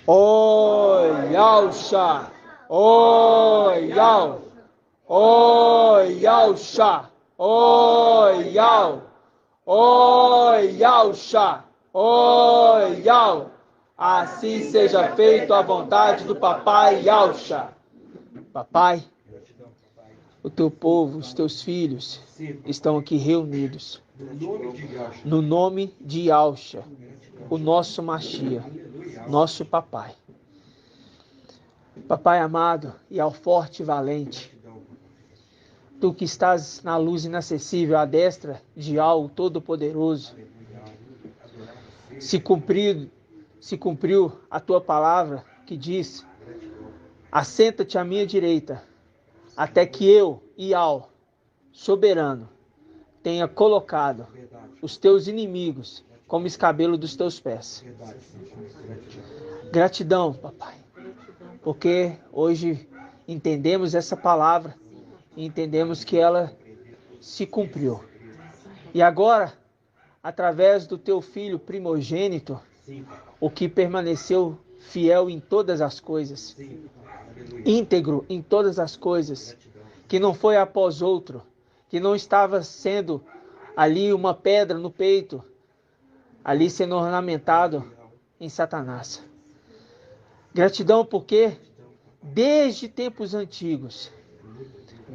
Oi, Yalcha. Oi, Yal. Oi, Yalcha. Oi, Yal. Oi, Yalcha. Oi, Yal. Assim seja feito a vontade do papai Yalcha. Papai, o teu povo, os teus filhos estão aqui reunidos no nome de Yalcha, o nosso Machia, nosso papai. Papai amado e ao forte e valente, tu que estás na luz inacessível à destra de Al Todo-Poderoso, se cumpriu a tua palavra que diz: assenta-te à minha direita, até que eu, Ial, soberano, tenha colocado os teus inimigos como escabelo dos teus pés. Gratidão, papai, porque hoje entendemos essa palavra e entendemos que ela se cumpriu. E agora, através do teu filho primogênito, o que permaneceu fiel em todas as coisas, íntegro em todas as coisas, que não foi após outro, que não estava sendo ali uma pedra no peito, ali sendo ornamentado em Satanás. Gratidão porque desde tempos antigos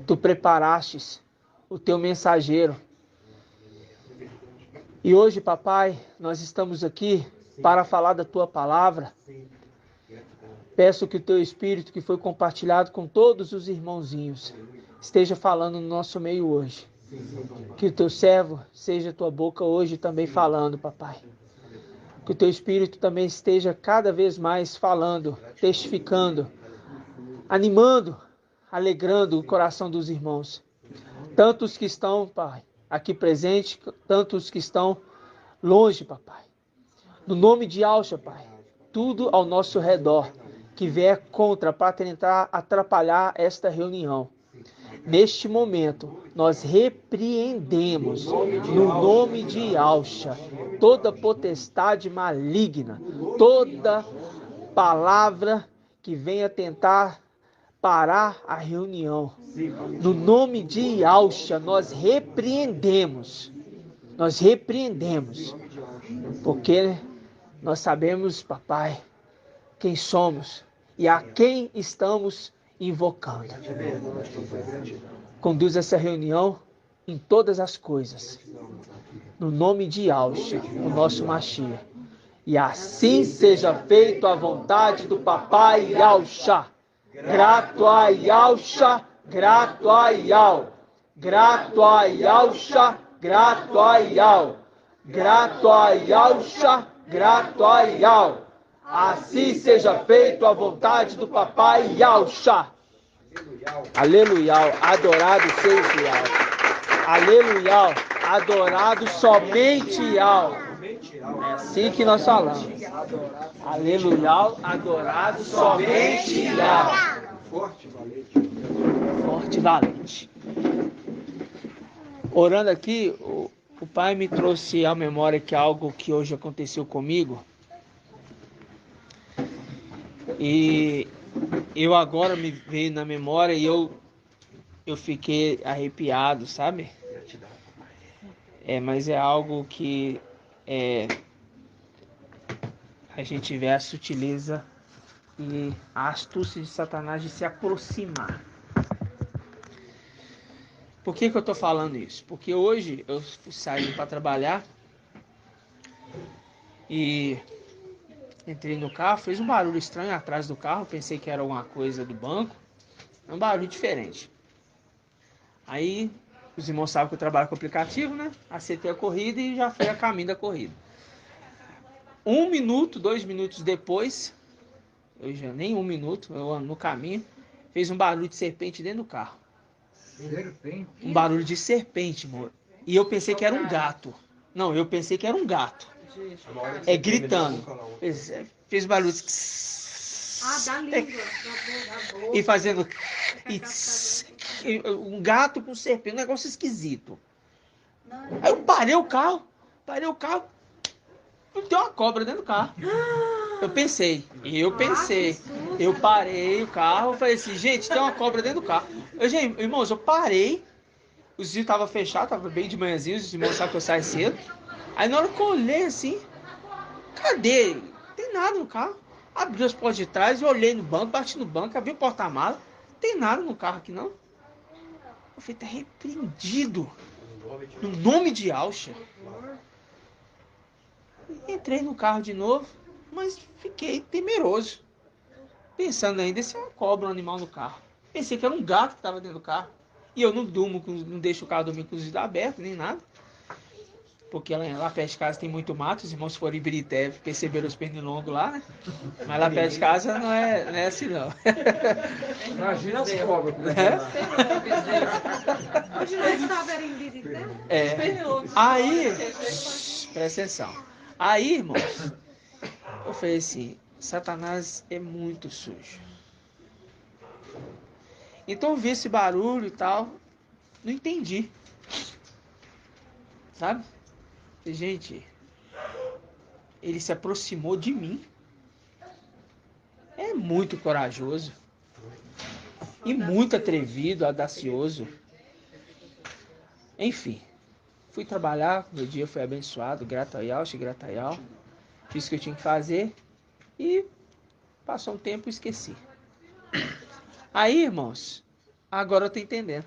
tu preparastes o teu mensageiro. E hoje, papai, nós estamos aqui para falar da tua palavra. Peço que o teu Espírito, que foi compartilhado com todos os irmãozinhos, esteja falando no nosso meio hoje. Que o teu servo seja a tua boca hoje também falando, papai. Que o teu Espírito também esteja cada vez mais falando, testificando, animando, alegrando o coração dos irmãos. Tantos que estão, pai, aqui presentes, tantos que estão longe, papai. No nome de Yalcha, pai, tudo ao nosso redor que vier contra para tentar atrapalhar esta reunião. Neste momento, nós repreendemos, no nome de Yalcha, toda potestade maligna, toda palavra que venha tentar parar a reunião. No nome de Yalcha, nós repreendemos, porque nós sabemos, papai, quem somos e a quem estamos invocando. Conduz essa reunião em todas as coisas, no nome de Yalcha, o nosso Machia. E assim seja feito a vontade do papai Yalcha. Grato a Yalcha, grato a Yal. Grato a Yalcha, grato a Yal. Grato a Yalcha, grato a Yal. Assim seja feito a vontade do papai Yalcha. Aleluia, adorado seja Yal. Aleluia, adorado somente Yal. É assim que nós falamos. Aleluia, adorado somente Yal. Forte e valente. Orando aqui, o Pai me trouxe à memória que algo que hoje aconteceu comigo. E eu agora me veio na memória e eu fiquei arrepiado, sabe? Mas é algo que a gente vê a sutileza e a astúcia de Satanás de se aproximar. Por que eu estou falando isso? Porque hoje eu saí para trabalhar e entrei no carro, fez um barulho estranho atrás do carro, pensei que era alguma coisa do banco, é um barulho diferente. Aí os irmãos sabem que eu trabalho com aplicativo, né? Acertei a corrida e já fui a caminho da corrida. 1 minuto, 2 minutos depois, eu já nem 1 minuto, eu ando no caminho, fez um barulho de serpente dentro do carro. Serpente? Um barulho de serpente, amor. E eu pensei que era um gato. Não, eu pensei que era um gato. Gritando. Fez barulho. Da língua. Da boca. E fazendo. Um gato com serpente, um negócio esquisito. Aí eu parei o carro. Tem uma cobra dentro do carro. Eu pensei. Eu parei o carro, falei assim, gente, tem uma cobra dentro do carro. Gente, irmãos, eu parei, os vidros estavam fechados, tava bem de manhãzinho, os irmãos sabem que eu saio cedo. Aí na hora que eu olhei assim, cadê? Não tem nada no carro. Abri as portas de trás, eu olhei no banco, bati no banco, abri o porta-mala. Não tem nada no carro aqui não. Eu fui até repreendido. No nome de Alcha. Entrei no carro de novo, mas fiquei temeroso. Pensando ainda se é uma cobra, um animal no carro. Pensei que era um gato que estava dentro do carro. E eu não durmo, não deixo o carro dormir com os vidros abertos, nem nada. Porque lá perto de casa tem muito mato. Os irmãos foram em Birité, perceberam os pernilongos lá, né? Mas lá perto de casa não é assim, não. Imagina as cobras. Hoje nós estávamos em Birité. Aí, presta atenção. Aí, irmãos, eu falei assim, Satanás é muito sujo. Então eu vi esse barulho e tal, não entendi. Sabe? Gente, ele se aproximou de mim. É muito corajoso. E muito atrevido, audacioso. Enfim, fui trabalhar, meu dia foi abençoado, grato a Yahshua, grato a Yahweh. Fiz o que eu tinha que fazer e passou um tempo e esqueci. Aí, irmãos, agora eu tô entendendo.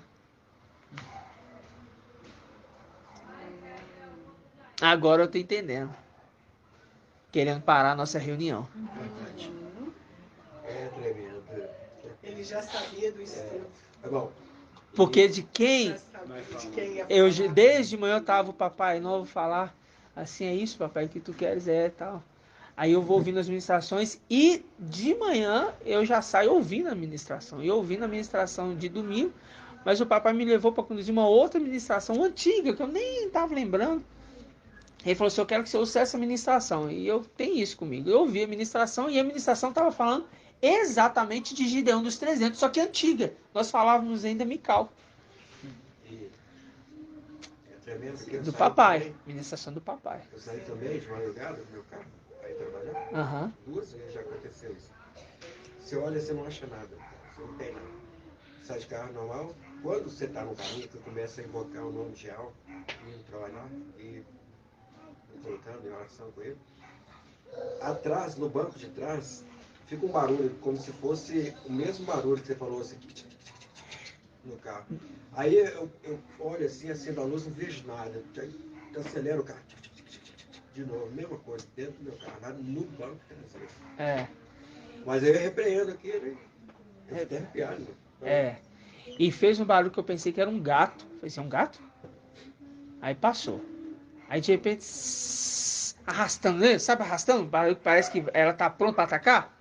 Agora eu tô entendendo. Querendo parar a nossa reunião. É tremendo. Ele já sabia do estilo. É bom. Porque de quem Já sabia de quem ia eu falar. desde manhã eu tava o Papai Novo falar assim, é isso, papai, o que tu queres é tal. Aí eu vou ouvindo as ministrações e de manhã eu já saio ouvindo a ministração. E ouvindo a ministração de domingo, mas o papai me levou para conduzir uma outra ministração antiga que eu nem tava lembrando. Ele falou assim, eu quero que você ouça essa ministração. E eu tenho isso comigo. Eu ouvi a ministração e a ministração estava falando exatamente de Gideão dos 300, só que antiga. Nós falávamos ainda Mical. É tremendo. Porque eu Do saí papai. também- Ministração do papai. Eu saí também de madrugada do meu carro, aí trabalhar. Aham. 2 vezes já aconteceu isso. Você olha, você não acha nada. Você não tem nada. Sai de carro normal. Quando você está no caminho, você começa a invocar o nome de Al, indo trabalhar e colocando em oração com ele. Atrás, no banco de trás, fica um barulho, como se fosse o mesmo barulho que você falou assim, no carro. Aí eu olho assim, acendo a luz, não vejo nada. Aí eu acelero o carro. De novo, mesma coisa, dentro do meu carro, lá no banco traseiro. É. Mas aí eu repreendo aquele. Eu fiquei arrepiado. Né? É. E fez um barulho que eu pensei que era um gato. Falei assim, é um gato? Aí passou. Aí de repente, arrastando, né? Sabe arrastando? Barulho que parece que ela tá pronta para atacar.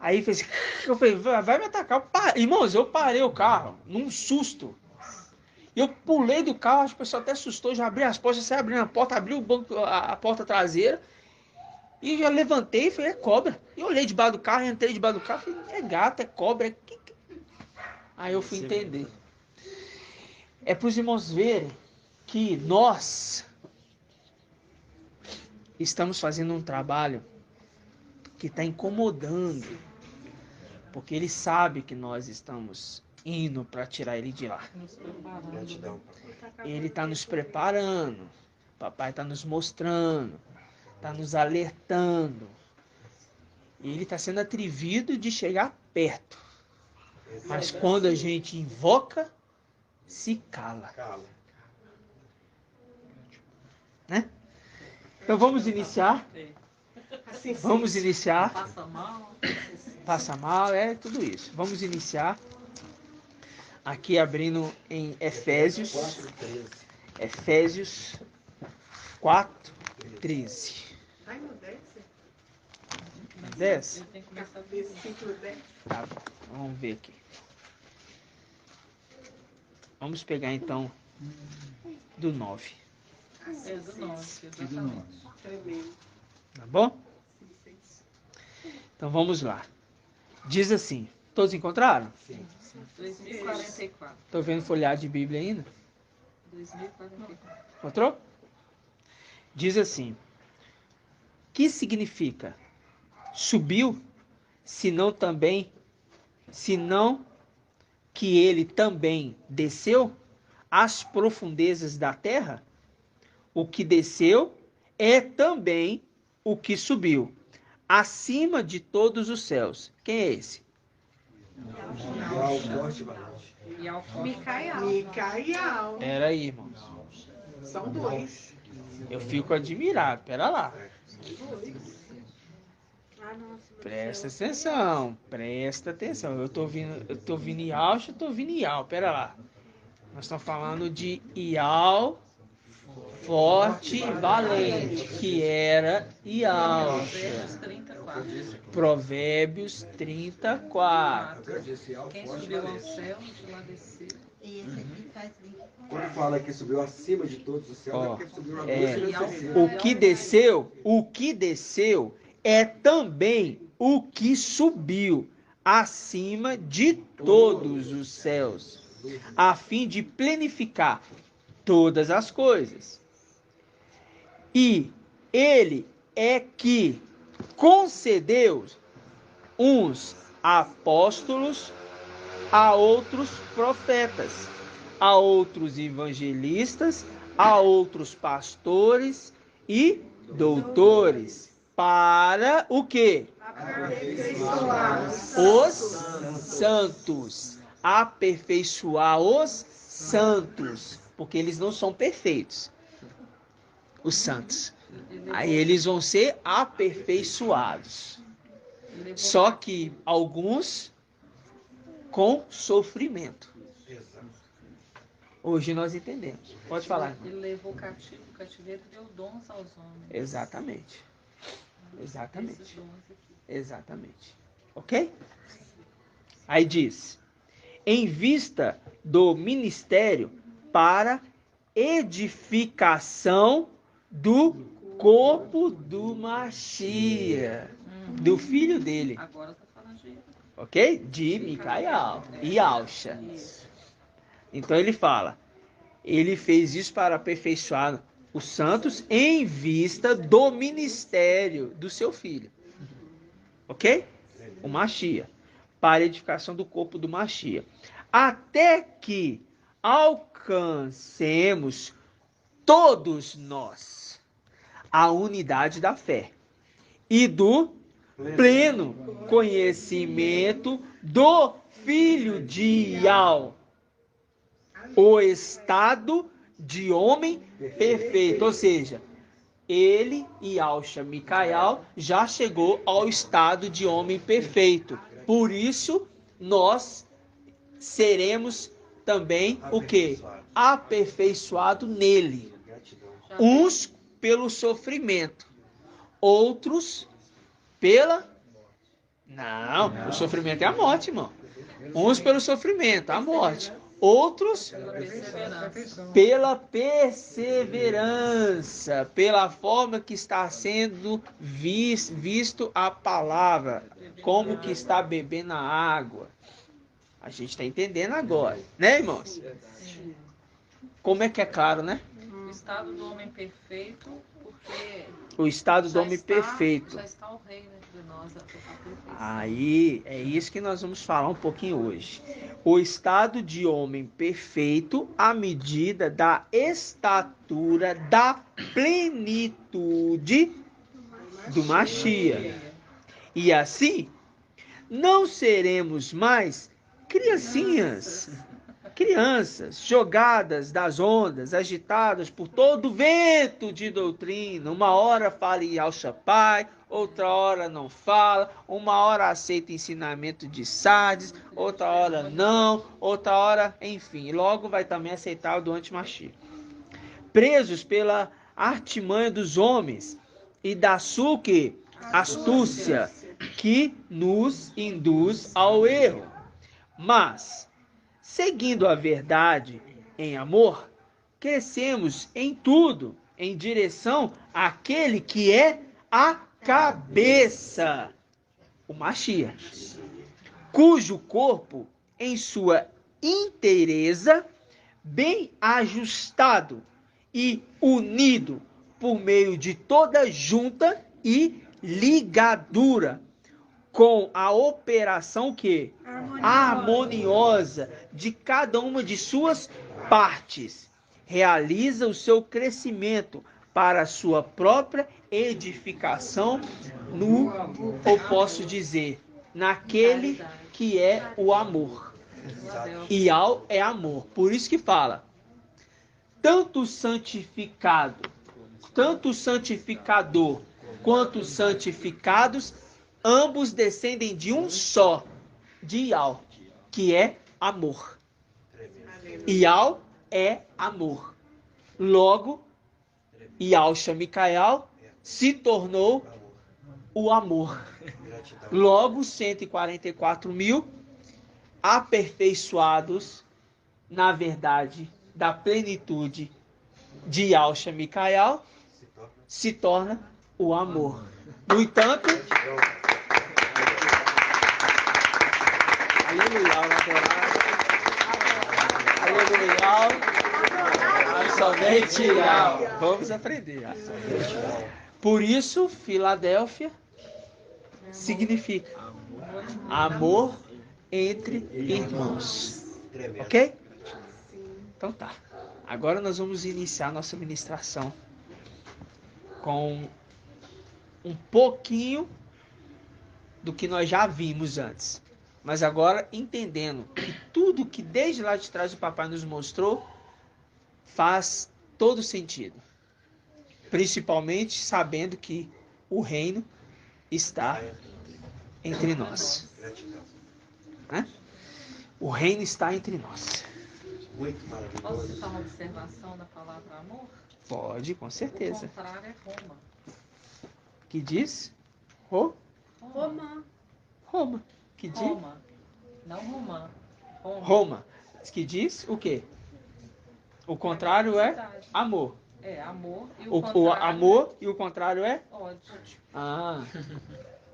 Aí fez, eu falei, vai me atacar. Irmãos, eu parei o carro num susto. Eu pulei do carro, acho que o pessoal até assustou, já abri as portas, saí abrindo a porta, abri o banco, a porta traseira. E já levantei e falei, é cobra. E olhei debaixo do carro, entrei debaixo do carro, falei, é gato, é cobra. Aí eu fui entender. É para os irmãos verem que nós estamos fazendo um trabalho que está incomodando. Porque ele sabe que nós estamos indo para tirar ele de lá. Gratidão. Ele está nos preparando. O papai está nos mostrando. Está nos alertando. E ele está sendo atrevido de chegar perto. Mas quando a gente invoca, se cala. Cala. Né? Então vamos iniciar. Assim, Vamos iniciar. passa mal. Passa mal, é tudo isso. Vamos iniciar. Aqui abrindo em Efésios. 4:13. Efésios 4:13. Ai, não desce. 10? Versículo 10. Tá bom, vamos ver aqui. Vamos pegar então do 9. É do nosso, exatamente. Tremendo. Tá bom? Então vamos lá. Diz assim. Todos encontraram? 2044. Estou vendo folhado de Bíblia ainda? 2044. Encontrou? Diz assim. Que significa subiu, senão que ele também desceu às profundezas da terra? O que desceu é também o que subiu, acima de todos os céus. Quem é esse? Micael. Pera aí, irmãos. São dois. Eu fico admirado. Pera lá. Ah, nossa, meu Presta Deus. atenção. Presta atenção. Eu tô ouvindo Iauxa, eu tô ouvindo Ial. Pera lá. Nós estamos falando de Ial forte e valente, que era Iauxa. Provérbios 34. Provérbios 34. Quem subiu ao céu, de lá desceu. Quando fala que subiu acima de todos os céus, Ó, é porque subiu a é. luz e não desceu. O que desceu é também o que subiu acima de todos os céus, a fim de plenificar todas as coisas. E ele é que concedeu uns apóstolos, a outros profetas, a outros evangelistas, a outros pastores e doutores, para o quê? Os santos. Aperfeiçoar os santos, porque eles não são perfeitos. Os santos. Aí eles vão ser aperfeiçoados. Só que alguns com sofrimento. Exato. Hoje nós entendemos. Pode falar. Ele levou o cativeiro e deu dons aos homens. Exatamente. Exatamente. Esses dons aqui. Exatamente. Ok? Aí diz: em vista do ministério para edificação do corpo do Machia, do filho dele. Agora está falando de Ok? De Micael e Alcha. Então ele fala, ele fez isso para aperfeiçoar os santos em vista do ministério do seu filho. Ok? O Machia. Para a edificação do corpo do Machia. Até que alcancemos todos nós a unidade da fé e do pleno conhecimento do Filho de Ial, o estado de homem perfeito. Ou seja, ele, Iauxa Micael, já chegou ao estado de homem perfeito. Por isso, nós seremos também o quê? Aperfeiçoado nele. Uns pelo sofrimento, outros pela... Não, o sofrimento é a morte, irmão. Uns pelo sofrimento, a morte. Outros pela perseverança, pela forma que está sendo visto a palavra, como que está bebendo a água. A gente está entendendo agora, né, irmãos? Como é que é claro, né? o estado do homem perfeito, porque O estado do já homem está- perfeito. Já está o reino de nós, a perfeição. Aí, é isso que nós vamos falar um pouquinho hoje. O estado de homem perfeito à medida da estatura da plenitude do Machia. E assim, não seremos mais crianças jogadas das ondas, agitadas por todo vento de doutrina. Uma hora fala Iauxa Pai, outra hora não fala, uma hora aceita ensinamento de Sardes, outra hora não, outra hora, enfim, logo vai também aceitar o do antimachia. Presos pela artimanha dos homens e da sua astúcia que nos induz ao erro. Mas, seguindo a verdade em amor, crescemos em tudo em direção àquele que é a cabeça, o Machia, cujo corpo, em sua inteireza, bem ajustado e unido por meio de toda junta e ligadura com a operação que harmoniosa de cada uma de suas partes. Realiza o seu crescimento para a sua própria edificação no, ou posso dizer, naquele que é o amor. E ao é amor. Por isso que fala, tanto o santificado, tanto o santificador quanto os santificados, ambos descendem de um só, de Ial, que é amor. Ial é amor. Logo, Ial Shamicael se tornou o amor. Logo, 144 mil aperfeiçoados na verdade da plenitude de Ial Shamicael se torna o amor. No entanto, aleluia, aleluia, somente Ial. Vamos aprender. Por isso, Filadélfia significa amor entre irmãos. Ok? Então tá. Agora nós vamos iniciar nossa ministração com um pouquinho do que nós já vimos antes. Mas agora entendendo que tudo que desde lá de trás o papai nos mostrou faz todo sentido. Principalmente sabendo que o reino está entre nós. Né? O reino está entre nós. Muito Posso maravilhoso. citar uma observação da palavra amor? Pode, com certeza. O contrário é Roma. Que diz? Romã. Roma. Que diz? Roma. Não Romã. Roma. Roma. Que diz o quê? O contrário é Cidade. amor. É, amor e o O contrário amor e o contrário é? é ódio. Ah.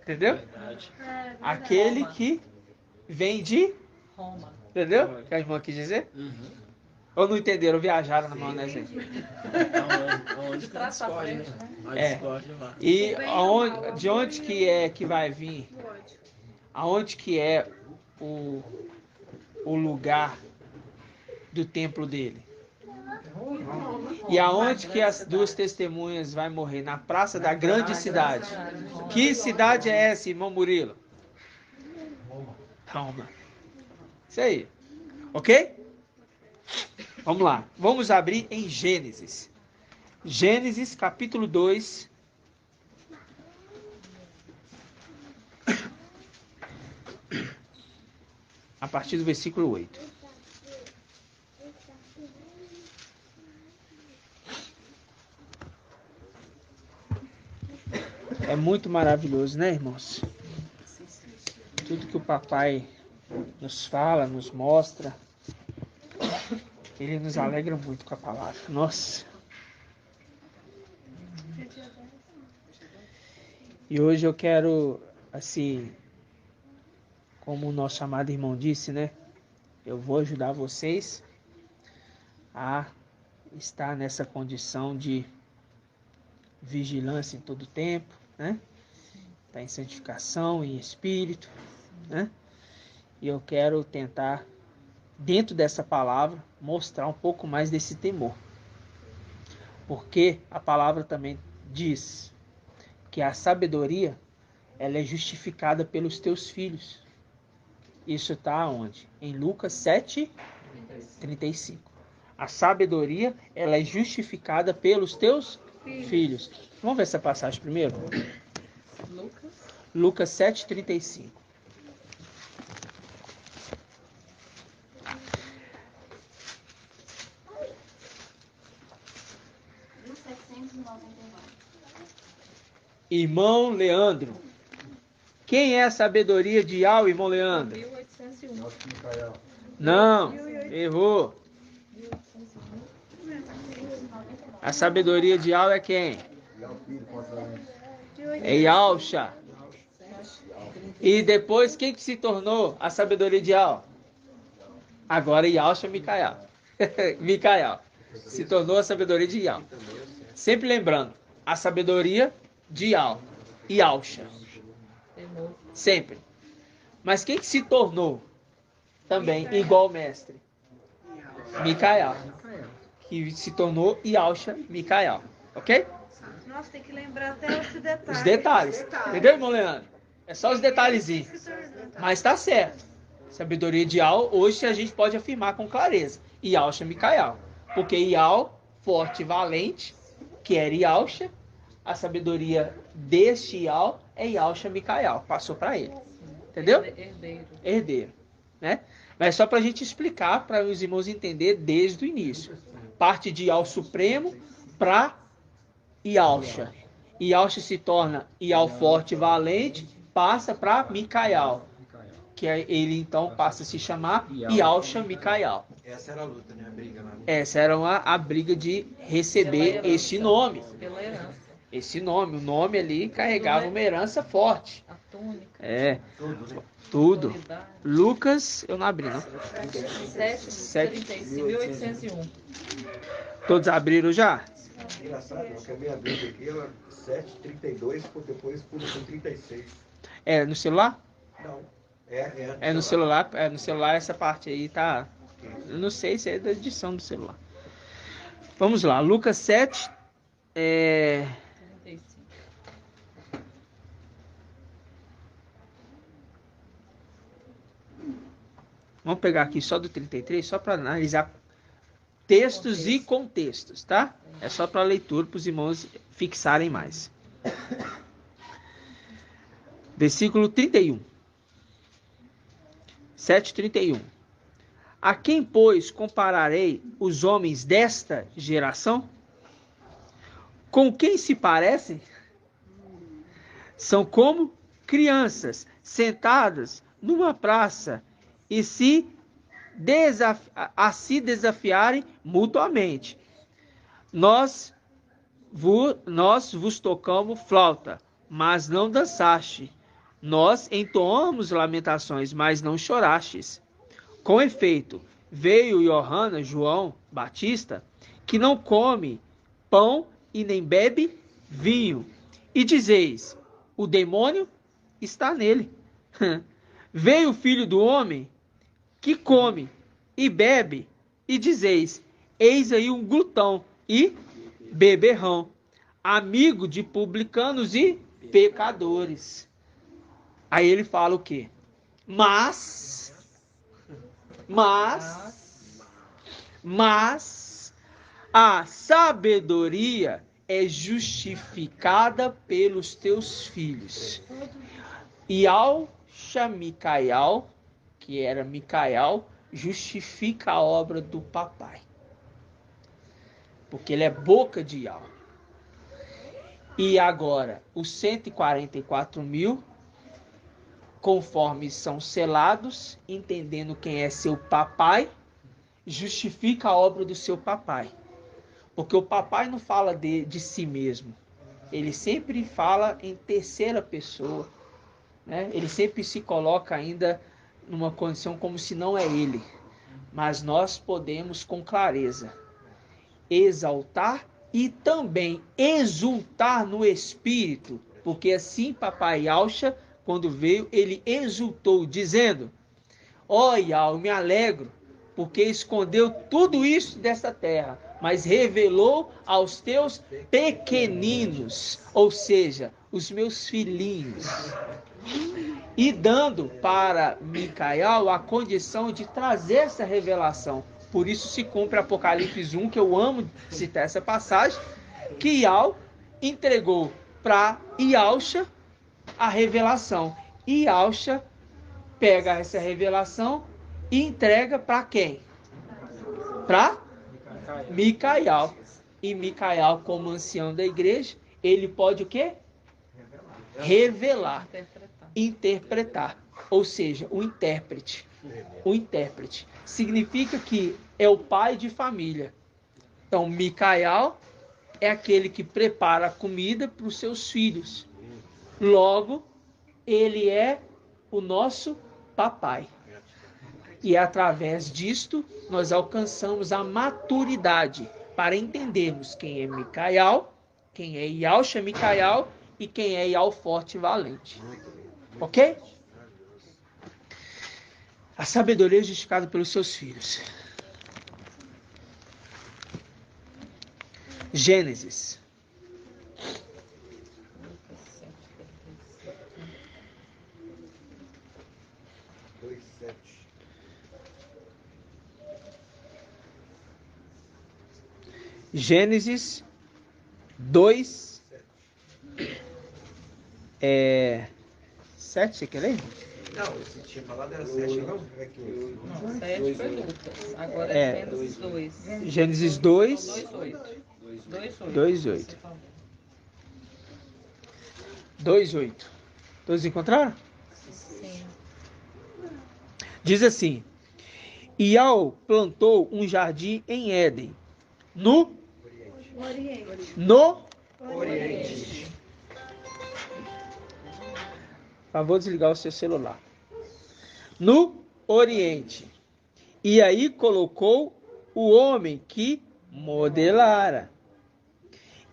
Entendeu? É, Aquele Roma. que vem de... Roma. Entendeu? Que a irmã quis dizer? Ou não entenderam? Viajaram na maionese. Aonde De trás pra discorde, frente, né? né? A É. discórdia lá. E aonde, de onde que é que vai vir? Aonde que é o lugar do templo dele? E aonde que as duas testemunhas vai morrer? Na praça da grande cidade. Que cidade é essa, irmão Murilo? Roma. Isso aí. Ok? Vamos lá. Vamos abrir em Gênesis. Gênesis capítulo 2. A partir do versículo 8. É muito maravilhoso, né, irmãos? Tudo que o papai nos fala, nos mostra, ele nos alegra muito com a palavra. Nossa! E hoje eu quero, assim, como o nosso amado irmão disse, né? Eu vou ajudar vocês a estar nessa condição de vigilância em todo tempo, né? Está em santificação, em espírito, né? E eu quero tentar, dentro dessa palavra, mostrar um pouco mais desse temor. Porque a palavra também diz que a sabedoria, ela é justificada pelos teus filhos. Isso está onde? Em Lucas 7:35. A sabedoria, ela é justificada pelos teus filhos. Vamos ver essa passagem primeiro? Lucas 7:35. Irmão Leandro. Quem é a sabedoria de Ial, irmão Leandro? 1801. Não, errou. A sabedoria de Ial é quem? É Ialcha. E depois, quem que se tornou a sabedoria de Ial? Agora Ialcha Micael. Micael. Se tornou a sabedoria de Ial. Sempre lembrando, a sabedoria de Ial. Yausha. Sempre. Mas quem que se tornou também igual ao mestre? Micael. Que se tornou Yausha Micael. Ok? Nossa, tem que lembrar até os detalhes. Os detalhes. Entendeu, irmão Leandro? É só os detalhezinhos. Mas tá certo. Sabedoria de Yal, hoje a gente pode afirmar com clareza. Yausha Micael. Porque Yal, forte e valente, que era Yausha, a sabedoria deste Yal é Yausha Micael. Passou para ele. Entendeu? Herdeiro. Né? Mas só para a gente explicar, para os irmãos entenderem desde o início. Parte de Yal Supremo para Yausha. Yausha se torna Yal forte e valente, passa para Micael. Que ele então passa a se chamar Yausha Micael. Essa era a luta, né? A briga lá. Essa era a briga de receber este nome. Pela herança. Esse nome, o nome ali carregava uma herança forte. A túnica. É, Tudo, né? tudo. autoridade. Lucas, eu não abri não. 735, 1801. Todos abriram já? Engraçado, eu acabei abrindo aqui, ela 7:32, depois pula com 36. É no celular? Não. É no celular, essa parte aí tá. Eu não sei se é da edição do celular. Vamos lá, Lucas 7. 35. Vamos pegar aqui só do 33, só para analisar textos e contextos, tá? É só para leitura, para os irmãos fixarem mais. Versículo 31. 7:31. A quem, pois, compararei os homens desta geração? Com quem se parecem? São como crianças sentadas numa praça e se desafiarem mutuamente. Nós vos tocamos flauta, mas não dançaste. Nós entoamos lamentações, mas não chorastes. Com efeito, veio João Batista, que não come pão e nem bebe vinho. E dizeis, o demônio está nele. Veio o Filho do Homem, que come e bebe, e dizeis, eis aí um glutão e beberrão, amigo de publicanos e pecadores. Aí ele fala o quê? Mas a sabedoria é justificada pelos teus filhos. Yausha Micael, que era Micael, justifica a obra do papai. Porque ele é boca de Yal. E agora, os 144.000, conforme são selados, entendendo quem é seu papai, justifica a obra do seu papai. Porque o papai não fala de si mesmo. Ele sempre fala em terceira pessoa. Né? Ele sempre se coloca ainda numa condição como se não é ele. Mas nós podemos com clareza exaltar e também exultar no espírito. Porque assim papai Yausha, quando veio, ele exultou, dizendo, ó Yal, me alegro, porque escondeu tudo isso desta terra, mas revelou aos teus pequeninos, ou seja, os meus filhinhos, e dando para Micael a condição de trazer essa revelação. Por isso se cumpre Apocalipse 1, que eu amo citar essa passagem, que Yal entregou para Yausha a revelação. E Yausha pega essa revelação e entrega para quem? Para Micael. E Micael, como ancião da igreja, ele pode o quê? Revelar. Interpretar. Ou seja, o intérprete. O intérprete. Significa que é o pai de família. Então, Micael é aquele que prepara a comida para os seus filhos. Logo, ele é o nosso papai. E através disto, nós alcançamos a maturidade para entendermos quem é Micael, quem é Yausha Micael e quem é Ial forte e valente. Muito bem. Ok? Maravilhoso. A sabedoria é justificada pelos seus filhos. Gênesis. Dois, sete. Gênesis 2. 7, você quer ler? Não, você tinha falado era 7, não? É que Não, 7 foi Lucas. Agora É. é Gênesis 2. Gênesis 2, 2:8. 2:8. 2:8. Todos encontraram? Sim. Diz assim: Ial plantou um jardim em Éden, no Oriente. Por favor, desligar o seu celular. No Oriente. E aí colocou o homem que modelara.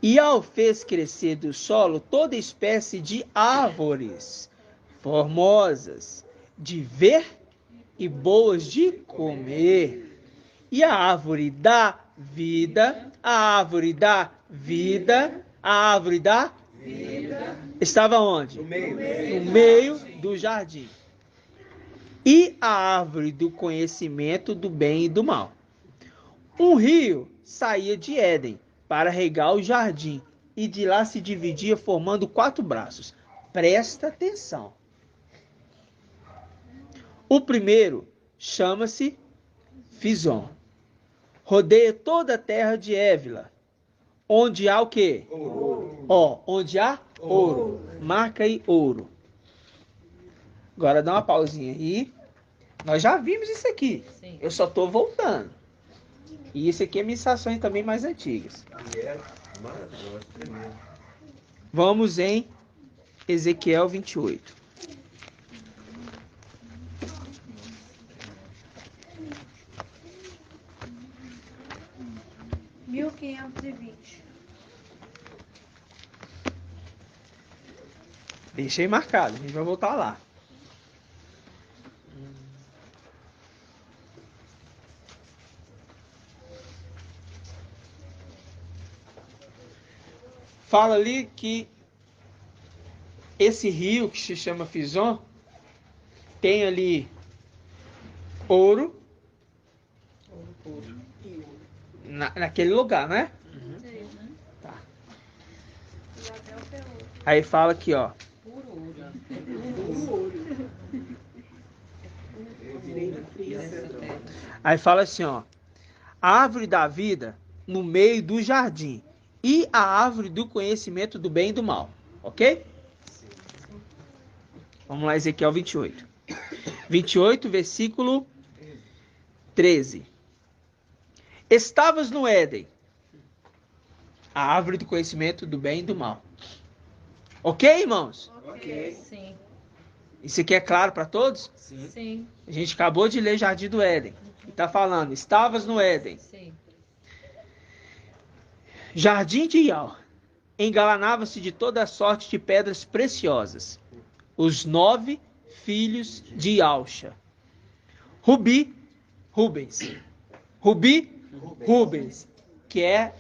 Ial fez crescer do solo toda espécie de árvores formosas de ver e boas de comer. E a árvore da vida, a árvore da vida, a árvore da vida estava onde? No meio. No meio do jardim. E a árvore do conhecimento do bem e do mal. Um rio saía de Éden para regar o jardim e de lá se dividia formando 4 braços. Presta atenção. O primeiro chama-se Fison. Rodeia toda a terra de Évila, onde há o quê? Ouro. Ó, onde há ouro. Marca aí ouro. Agora dá uma pausinha aí. Nós já vimos isso aqui. Sim. Eu só estou voltando. E isso aqui é ministrações também mais antigas. E é maravilhoso, tremendo. Vamos em Ezequiel 28. Deixa aí marcado, a gente vai voltar lá. Fala ali que esse rio que se chama Fison tem ali ouro naquele lugar, né? Tá. Aí fala aqui, ó. Aí fala assim, ó. A árvore da vida no meio do jardim e a árvore do conhecimento do bem e do mal. Ok? Vamos lá, Ezequiel 28. 28, versículo 13. Estavas no Éden, a árvore do conhecimento do bem e do mal. Ok, irmãos? Sim. Isso aqui é claro para todos? Sim. A gente acabou de ler Jardim do Éden. E está falando, estavas no Éden. Sim. Jardim de Ial. Engalanava-se de toda sorte de pedras preciosas. Os 9 filhos de Ialcha. Rubens, que é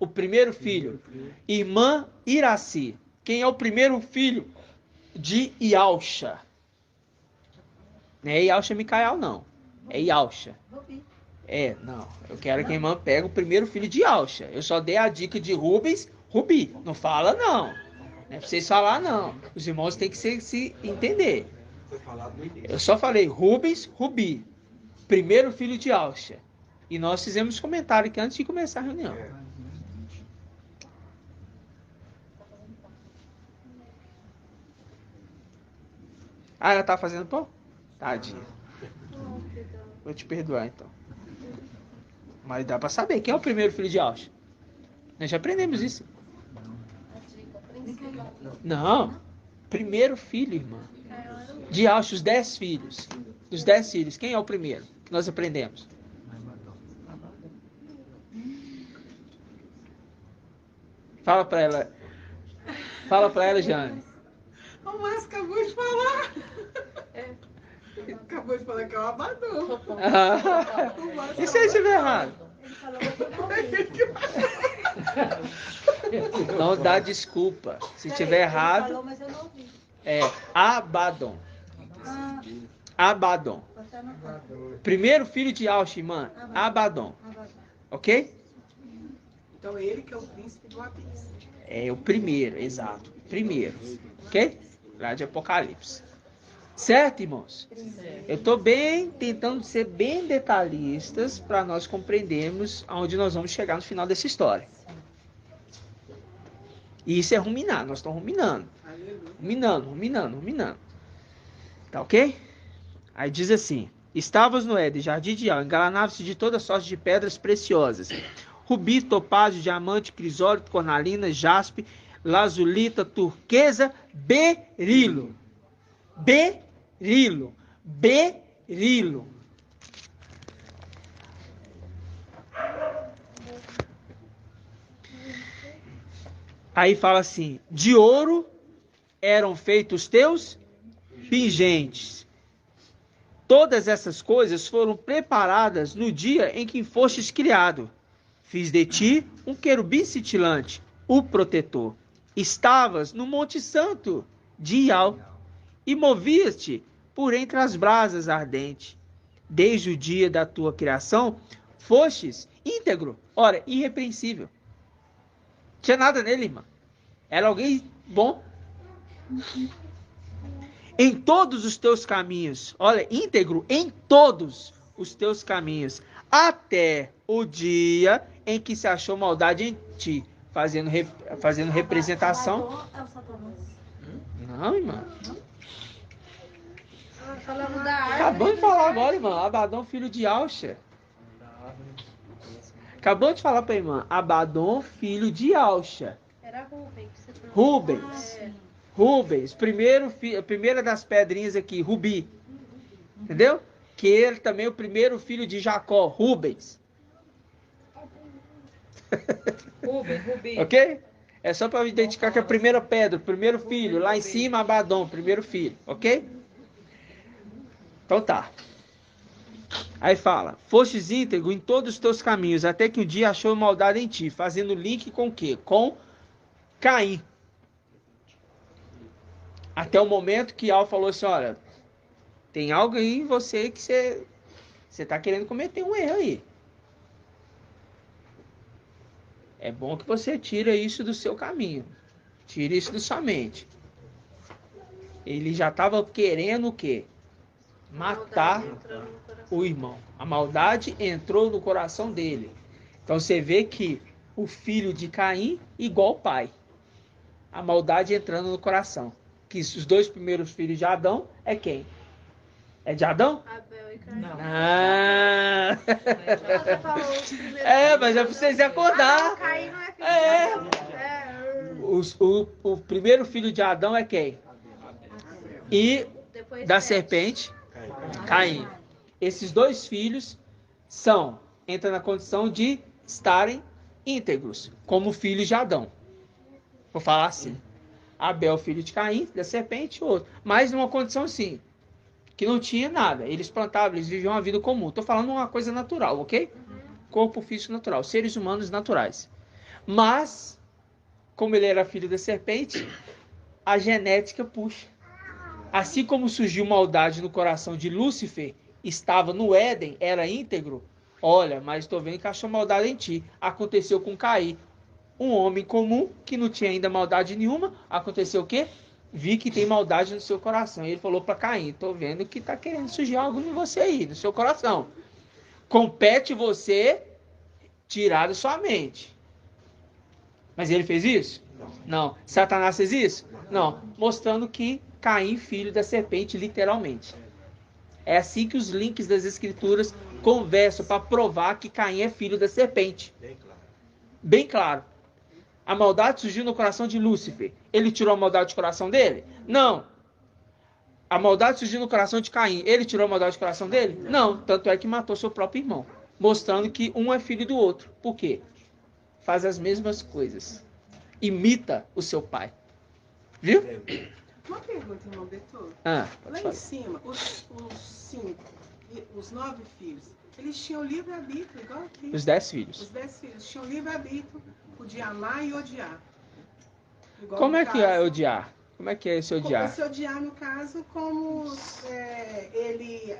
o primeiro filho. Irmã Iraci. Quem é o primeiro filho de Ialcha? Não é Ialcha Micael, não. É Ialcha. Não. Eu quero que a irmã pegue o primeiro filho de Ialcha. Eu só dei a dica de Rubens, Rubi. Não fala, não. Não é pra vocês falar, não. Os irmãos têm que se entender. Foi falado no início. Eu só falei Rubens, Rubi. Primeiro filho de Ialcha. E nós fizemos comentário aqui antes de começar a reunião. Ah, ela tá fazendo pão? Tadinha. Vou te perdoar, então. Mas dá pra saber quem é o primeiro filho de Ialcha. Nós já aprendemos isso. Não. Primeiro filho, irmã. De Ialcha, os 10 filhos. Dos 10 filhos, quem é o primeiro que nós aprendemos? Fala pra ela. Fala pra ela, Jane. O Márcio acabou de falar. Acabou de falar que é o Abaddon. E se eu estiver errado? Ele falou que eu não ouvi. Não dá desculpa. Se estiver errado, Ele falou, mas eu não ouvi. é Abaddon. Ah, Abaddon. você não falou. Primeiro filho de Aushimã, Abaddon. Ok? Então ele que é o príncipe do abismo. É o primeiro, exato. Primeiro. Ok? Lá de Apocalipse. Certo, irmãos? Eu estou tentando ser bem detalhistas para nós compreendermos aonde nós vamos chegar no final dessa história. E isso é ruminar, nós estamos ruminando. Ruminando. Tá ok? Aí diz assim: estavas no Éden, jardim de Al, engalanava-se de toda sorte de pedras preciosas: rubi, topázio, diamante, crisólito, cornalina, jaspe, lazulita, turquesa, berilo. Berilo. Aí fala assim: de ouro eram feitos teus pingentes. Todas essas coisas foram preparadas no dia em que fostes criado. Fiz de ti um querubim cintilante, o protetor. Estavas no Monte Santo de Ial e movias-te por entre as brasas ardentes. Desde o dia da tua criação, fostes íntegro, ora, irrepreensível. Tinha nada nele, irmã. Era alguém bom. Em todos os teus caminhos, olha, íntegro em todos os teus caminhos, até o dia em que se achou maldade em ti, fazendo representação. É o Satanás. Não, irmã. Falamos da árvore. Acabou de falar agora, irmã. Abaddon, filho de Ausha. Acabou de falar pra irmã. Abaddon, filho de Ausha. Era Rubens. Você falou. Rubens. É. Rubens. Primeira das pedrinhas aqui. Rubi. Entendeu? Que ele também é o primeiro filho de Jacó. Rubens. Rubi. Ok? É só para identificar que é a primeira pedra, o primeiro filho. Lá em cima, Abaddon, primeiro filho. Ok? Então tá. Aí fala: fostes íntegro em todos os teus caminhos, até que um dia achou maldade em ti, fazendo link com o quê? Com Caim. Até o momento que Al falou assim: olha, tem algo aí em você que você está querendo cometer um erro aí. É bom que você tire isso do seu caminho. Tire isso da sua mente. Ele já estava querendo o quê? Matar o irmão. A maldade entrou no coração dele. Então você vê que o filho de Caim igual o pai. A maldade entrando no coração. Que os dois primeiros filhos de Adão é quem? É de Adão? Abel e Caim. Não. Ah! Você falou os primeiros Mas é pra vocês acordar. Caim não é filho É. de Adão. O primeiro filho de Adão é quem? E Depois da Sete. serpente, Caim. Esses dois filhos entram na condição de estarem íntegros, como filhos de Adão. Vou falar assim. Abel, filho de Caim, da serpente, outro. Mas numa condição assim, que não tinha nada. Eles plantavam, eles viviam uma vida comum. Estou falando uma coisa natural, ok? Corpo físico natural, seres humanos naturais. Mas, como ele era filho da serpente, a genética puxa. Assim como surgiu maldade no coração de Lúcifer, estava no Éden, era íntegro. Olha, mas estou vendo que achou maldade em ti. Aconteceu com Caim, um homem comum que não tinha ainda maldade nenhuma. Aconteceu o quê? Vi que tem maldade no seu coração. E ele falou para Caim: estou vendo que está querendo surgir algo em você aí, no seu coração. Compete você tirar da sua mente. Mas ele fez isso? Não. Satanás fez isso? Não. Mostrando que Caim, filho da serpente, literalmente. É assim que os links das escrituras conversam para provar que Caim é filho da serpente. Bem claro. Bem claro. A maldade surgiu no coração de Lúcifer. Ele tirou a maldade do coração dele? Não. A maldade surgiu no coração de Caim. Ele tirou a maldade do coração dele? Não. Tanto é que matou seu próprio irmão. Mostrando que um é filho do outro. Por quê? Faz as mesmas coisas. Imita o seu pai. Viu? Uma pergunta, irmão Beto. Ah, Lá em cima, os 5, os 9 filhos, eles tinham livre-arbítrio, igual aqui. os 10 filhos. Os 10 filhos tinham livre-arbítrio, podia amar e odiar. Igual Como no é que é caso- odiar? Como é que é esse odiar? Esse odiar, no caso, como ele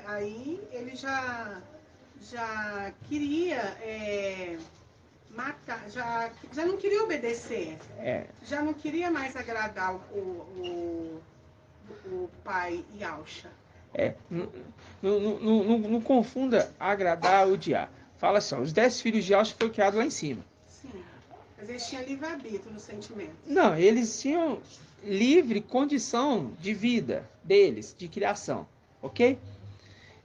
já queria matar, já não queria obedecer, É, já não queria mais agradar o pai Yalcha. não confunda agradar e odiar. Fala só, os 10 filhos de Yalcha foram criados lá em cima. Sim, mas eles tinham livre-arbítrio no sentimento. Não, eles tinham livre condição de vida deles, de criação, ok?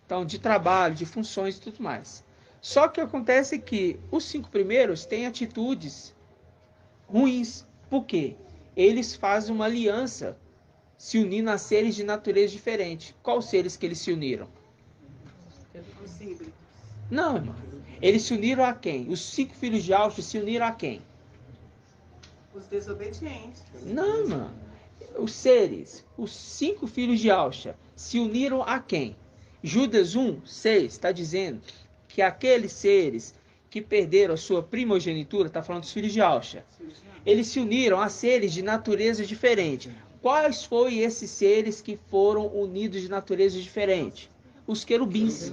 Então, de trabalho, de funções e tudo mais. Só que acontece que os 5 primeiros têm atitudes ruins. Por quê? Eles fazem uma aliança, se unindo a seres de natureza diferente. Quais seres que eles se uniram? Os híbridos. Não, irmão. Eles se uniram a quem? Os 5 filhos de Alfa se uniram a quem? Os desobedientes. Não, mano. Os seres, os 5 filhos de Alcha, se uniram a quem? Judas 1:6 está dizendo que aqueles seres que perderam a sua primogenitura, está falando dos filhos de Alcha, eles se uniram a seres de natureza diferente. Quais foram esses seres que foram unidos de natureza diferente? Os querubins.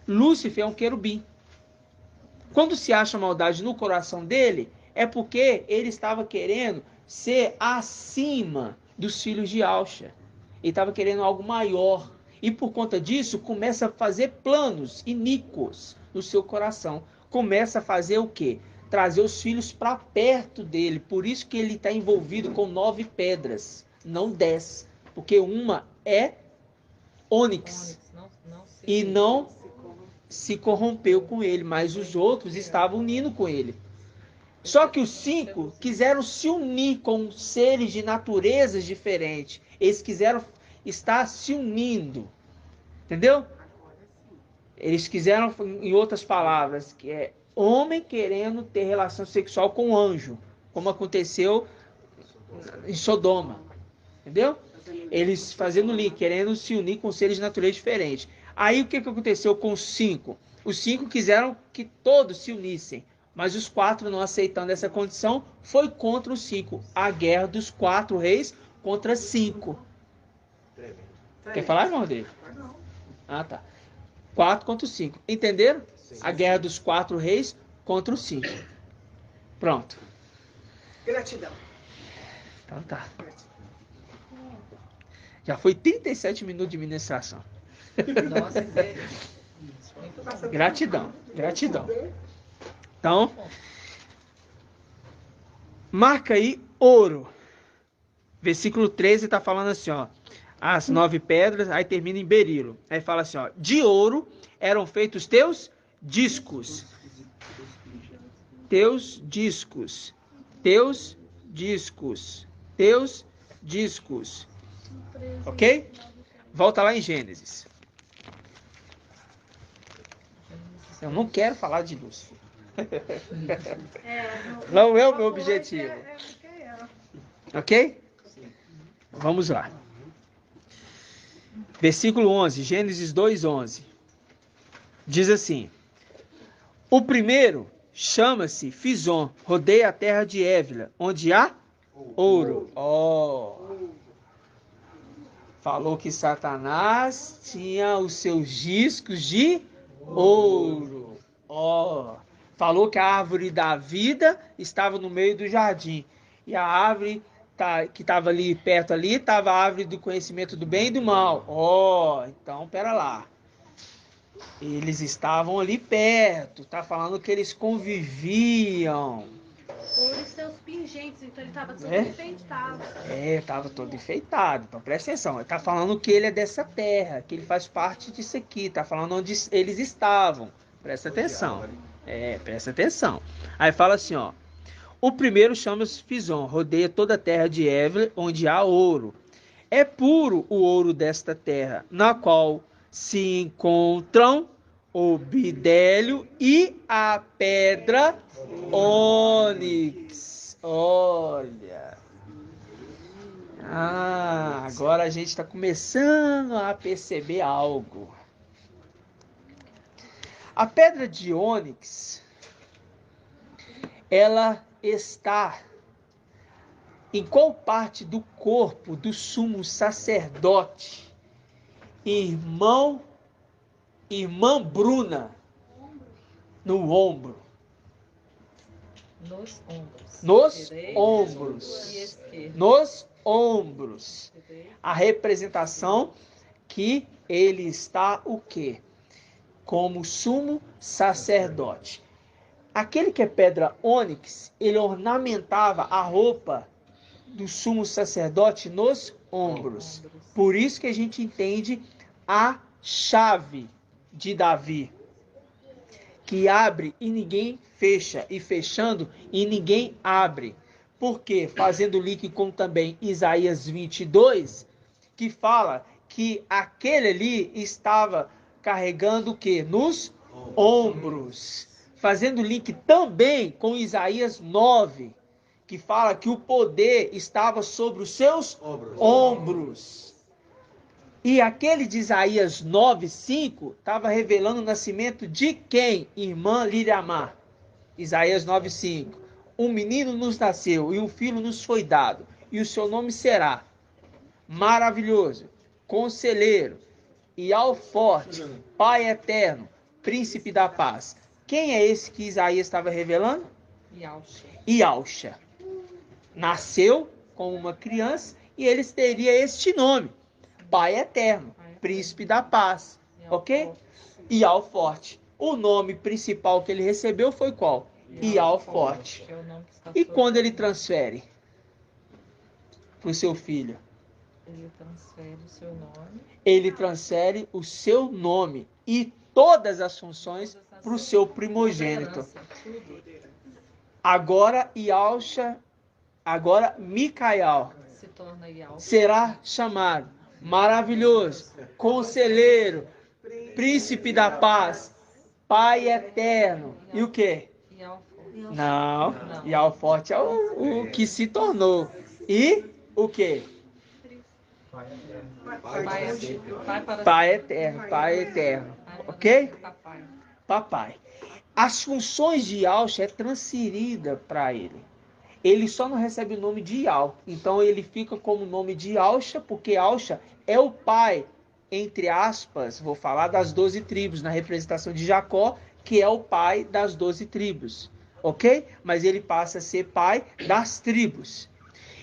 Lúcifer é um querubim. Quando se acha maldade no coração dele, é porque ele estava querendo ser acima dos filhos de Alcha. Ele estava querendo algo maior. E por conta disso, começa a fazer planos iníquos no seu coração. Começa a fazer o quê? Trazer os filhos para perto dele. Por isso que ele está envolvido com 9 pedras, não 10. Porque uma é ônix e não se corrompeu com ele, mas os outros estavam unindo com ele. Só que os 5 quiseram se unir com seres de naturezas diferentes. Eles quiseram estar se unindo. Entendeu? Eles quiseram, em outras palavras, que é homem querendo ter relação sexual com anjo, como aconteceu em Sodoma. Entendeu? Eles fazendo link, querendo se unir com seres de natureza diferente. Aí o que aconteceu com os 5? Os 5 quiseram que todos se unissem, mas os 4 não aceitando essa condição, foi contra os 5. A guerra dos 4 reis contra 5. Quer falar, irmão dele? Ah, tá. 4 contra os 5. Entenderam? A guerra dos 4 reis contra os 5. Pronto. Gratidão. Então tá. Já foi 37 minutos de ministração. Nossa, Gratidão, gratidão. Então, marca aí ouro. Versículo 13 está falando assim, ó. As 9 pedras, aí termina em berilo. Aí fala assim, ó. De ouro eram feitos teus discos. Teus discos. Teus discos. Teus discos. Ok? Volta lá em Gênesis. Eu não quero falar de Lúcifer. Não é o meu objetivo. Ok? Vamos lá. Versículo 11, Gênesis 2:11. Diz assim: o primeiro chama-se Fizon, rodeia a terra de Évila, onde há ouro. Falou que Satanás tinha os seus discos de ouro. Falou que a árvore da vida estava no meio do jardim. E a árvore que estava ali perto ali, estava a árvore do conhecimento do bem e do mal. Então, pera lá. Eles estavam ali perto. Tá falando que eles conviviam. Por seus pingentes, então ele estava todo É? enfeitado. Estava todo enfeitado. Então presta atenção. Ele está falando que ele é dessa terra, que ele faz parte disso aqui. Está falando onde eles estavam. Presta atenção. Presta atenção. Aí fala assim, ó. O primeiro chama-se Fizon, rodeia toda a terra de Évila, onde há ouro. É puro o ouro desta terra, na qual se encontram o bidélio e a pedra ônix. Olha. Ah, agora a gente está começando a perceber algo. A pedra de ônix, ela está em qual parte do corpo do sumo sacerdote? Irmã Bruna, no ombro. Nos ombros. Nos Direito ombros. e esquerdo. Nos ombros. Direito. A representação que ele está o quê? Como sumo sacerdote. Aquele que é pedra ônix, ele ornamentava a roupa do sumo sacerdote nos ombros. Por isso que a gente entende a chave de Davi, que abre e ninguém fecha, e fechando e ninguém abre. Por quê? Fazendo link com também Isaías 22, que fala que aquele ali estava carregando o quê? Nos ombros. Fazendo link também com Isaías 9, que fala que o poder estava sobre os seus ombros. E aquele de Isaías 9:5 estava revelando o nascimento de quem? Irmã Liriamar. Isaías 9:5. Um menino nos nasceu e um filho nos foi dado, e o seu nome será Maravilhoso, Conselheiro, Forte, Pai Eterno, Príncipe da Paz. Quem é esse que Isaías estava revelando? Ialxa. Nasceu como uma criança e ele teria este nome: Pai Eterno, Príncipe da Paz. Ok? Forte. O nome principal que ele recebeu foi qual? Forte. E quando ele transfere para o seu filho? Ele transfere o seu nome. Ele transfere o seu nome e todas as funções para o seu primogênito. Agora Micael Se torna Ial. será chamado Maravilhoso, Conselheiro, Príncipe da Paz, Pai Eterno. E o quê? Ial Forte. Não. Ial Forte é o que se tornou. E o quê? Pai Eterno. Pai Eterno. Ok? Papai. As funções de Ialxa é transferida para ele. Ele só não recebe o nome de Ial. Então ele fica como nome de Ialxa, porque Ialxa é o pai, entre aspas, vou falar das 12 tribos, na representação de Jacó, que é o pai das 12 tribos. Ok? Mas ele passa a ser pai das tribos.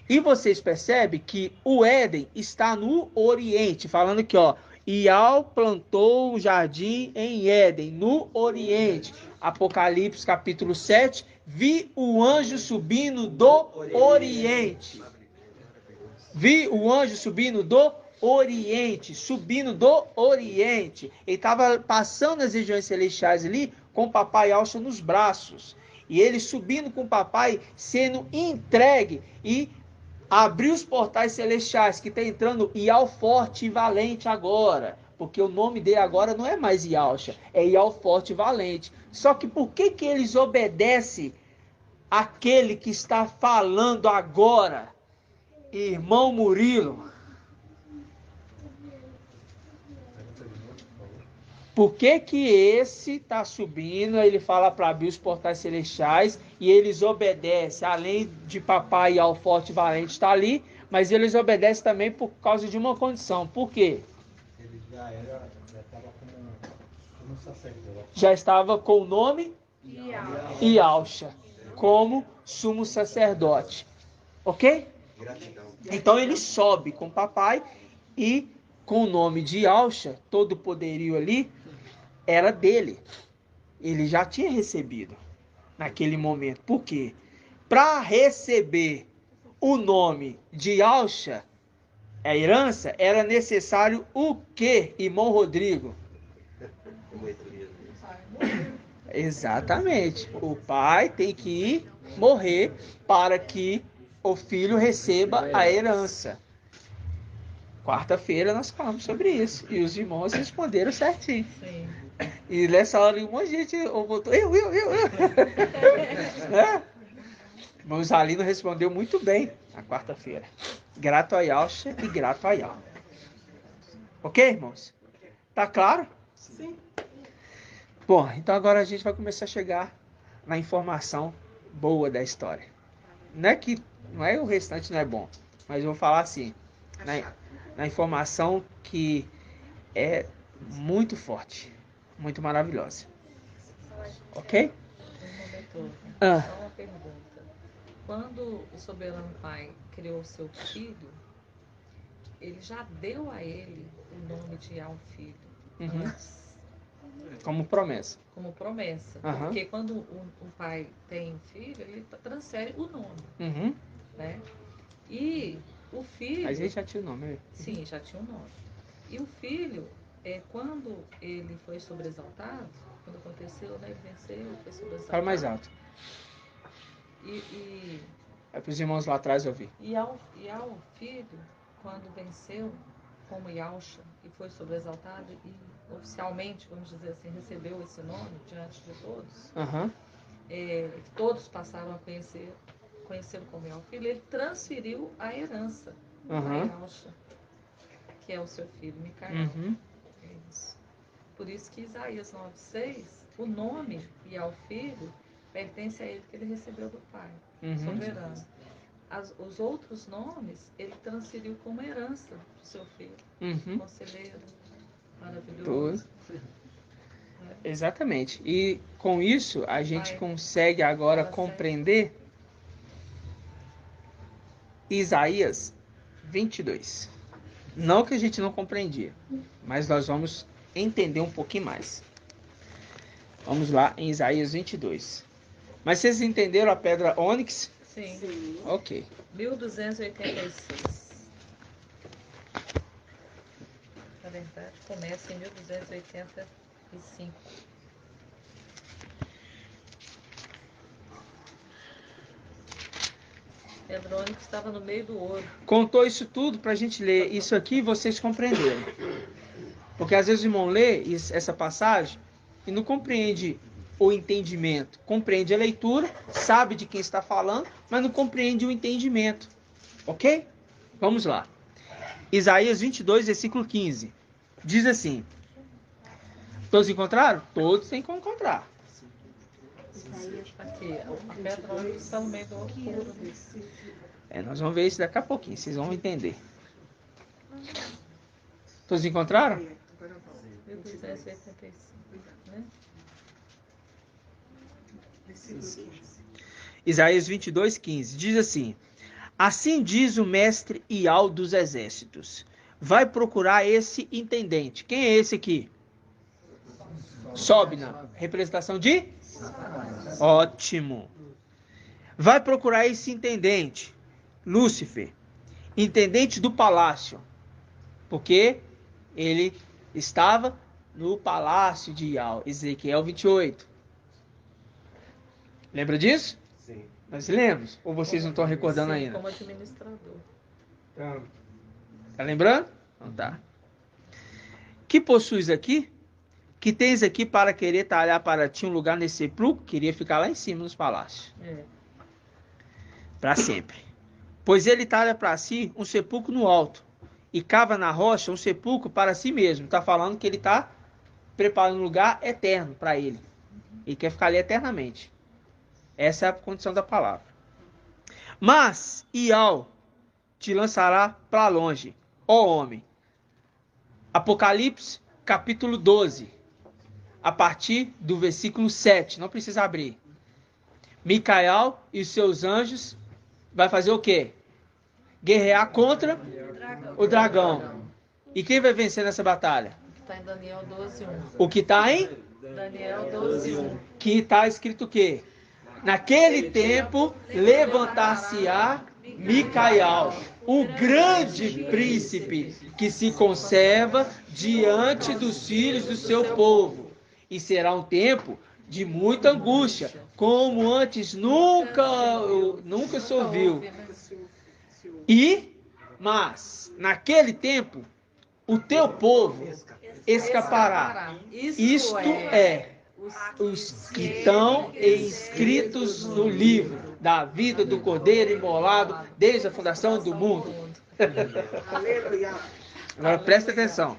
E vocês percebem que o Éden está no Oriente, falando aqui, ó. Ial plantou um jardim em Éden, no Oriente. Apocalipse capítulo 7. Vi o anjo subindo do Oriente. Vi o anjo subindo do Oriente. Subindo do Oriente. Ele estava passando as regiões celestiais ali com o papai Ialxa nos braços. E ele subindo com o papai, sendo entregue e abriu os portais celestiais, que está entrando Ial Forte e Valente agora. Porque o nome dele agora não é mais Ialxa, é Ial Forte e Valente. Só que por que eles obedecem àquele que está falando agora? Irmão Murilo. Por que esse está subindo? Ele fala para abrir os portais celestiais e eles obedecem, além de papai Ial Forte e Valente estar ali, mas eles obedecem também por causa de uma condição. Por quê? Ele já estava como sacerdote. Já estava com o nome Ialxa, como sumo sacerdote. Ok? Gratidão. Então ele sobe com o papai e com o nome de Ialxa, todo o poderio ali era dele. Ele já tinha recebido naquele momento. Por quê? Para receber o nome de Ialxa, a herança, era necessário o quê, irmão Rodrigo? Exatamente. O pai tem que morrer para que o filho receba a herança. Quarta-feira nós falamos sobre isso. E os irmãos responderam certinho. Sim. E nessa hora um monte de gente voltou. Eu. Né? Irmão Zalino respondeu muito bem. Na quarta-feira. Grato a Yalcha e grato a Yal. Ok, irmãos? Tá claro? Sim. Bom, então agora a gente vai começar a chegar na informação boa da história. Não é o restante não é bom, mas eu vou falar assim, na informação que é muito forte, muito maravilhosa. Ok? Um momento, Ah. só uma pergunta. Quando o soberano pai criou seu filho, ele já deu a ele o nome de Al Filho, Uhum. antes, Como promessa. como promessa. Aham. Porque quando o pai tem um filho, ele transfere o nome, Uhum. né? E o filho... Mas ele já tinha o nome. Sim, já tinha um nome. E o filho, quando ele foi sobreexaltado, quando aconteceu, né, ele venceu, foi sobreexaltado. Fala mais alto. É para os irmãos lá atrás ouvir. E ao filho, quando venceu como Yalcha e foi sobreexaltado e oficialmente, vamos dizer assim, recebeu esse nome diante de todos, Aham. todos passaram a conhecê-lo como Yal Filho, ele transferiu a herança Aham. a Yalcha, que é o seu filho, Micael. Uhum. É isso. Por isso que Isaías 9,6, o nome Yal Filho pertence a ele que ele recebeu do pai, Uhum. soberano. Os outros nomes ele transferiu como herança para o seu filho, Uhum. conselheiro, maravilhoso. Exatamente. E com isso a gente Vai. consegue agora Fala compreender Isaías 22. Não que a gente não compreendia, mas nós vamos entender um pouquinho mais. Vamos lá em Isaías 22. Mas vocês entenderam a pedra ônix? Sim. Sim. Ok. 1286. Na verdade, começa em 1285. Pedrônico estava no meio do ouro. Contou isso tudo para a gente ler isso aqui e vocês compreenderem. Porque às vezes o irmão lê essa passagem e não compreende o entendimento. Compreende a leitura, sabe de quem está falando, mas não compreende o entendimento. Ok? Vamos lá. Isaías 22, versículo 15. Diz assim. Todos encontraram? Todos têm que encontrar. Aqui, a Pedrônico está no meio do ouro puro. Nós vamos ver isso daqui a pouquinho, vocês vão entender. Todos encontraram? 1285, né? Versículo 15. Isaías 22, 15. Diz assim: assim diz o mestre Ial dos exércitos. Vai procurar esse intendente. Quem é esse aqui? Sobna. Representação de? Ótimo. Vai procurar esse intendente. Lúcifer. Intendente do palácio. Porque ele estava no palácio de Ial. Ezequiel 28. Lembra disso? Sim. Nós lembramos? Ou vocês não estão recordando Sim, ainda? como administrador. Tá lembrando? Então tá. Que possuis aqui? Que tens aqui para querer talhar para ti um lugar nesse sepulcro? Queria ficar lá em cima nos palácios. Para sempre. Pois ele talha para si um sepulcro no alto. E cava na rocha um sepulcro para si mesmo. Está falando que ele está preparando um lugar eterno para ele. Ele quer ficar ali eternamente. Essa é a condição da palavra. Mas Ial te lançará para longe, ó homem. Apocalipse, capítulo 12. A partir do versículo 7. Não precisa abrir. Micael e os seus anjos vai fazer o quê? Guerrear contra o dragão. E quem vai vencer nessa batalha? Está em Daniel 12:1. O que está em? Daniel 12:1. Que está escrito o quê? Naquele tempo levantar-se-á Micael, o grande príncipe que se conserva diante dos filhos do seu povo. E será um tempo de muita angústia, como antes nunca se ouviu. Mas naquele tempo o teu povo escapará. Isto é os que estão inscritos no livro da vida do Cordeiro imolado desde a fundação do mundo. Aleluia. Agora presta atenção.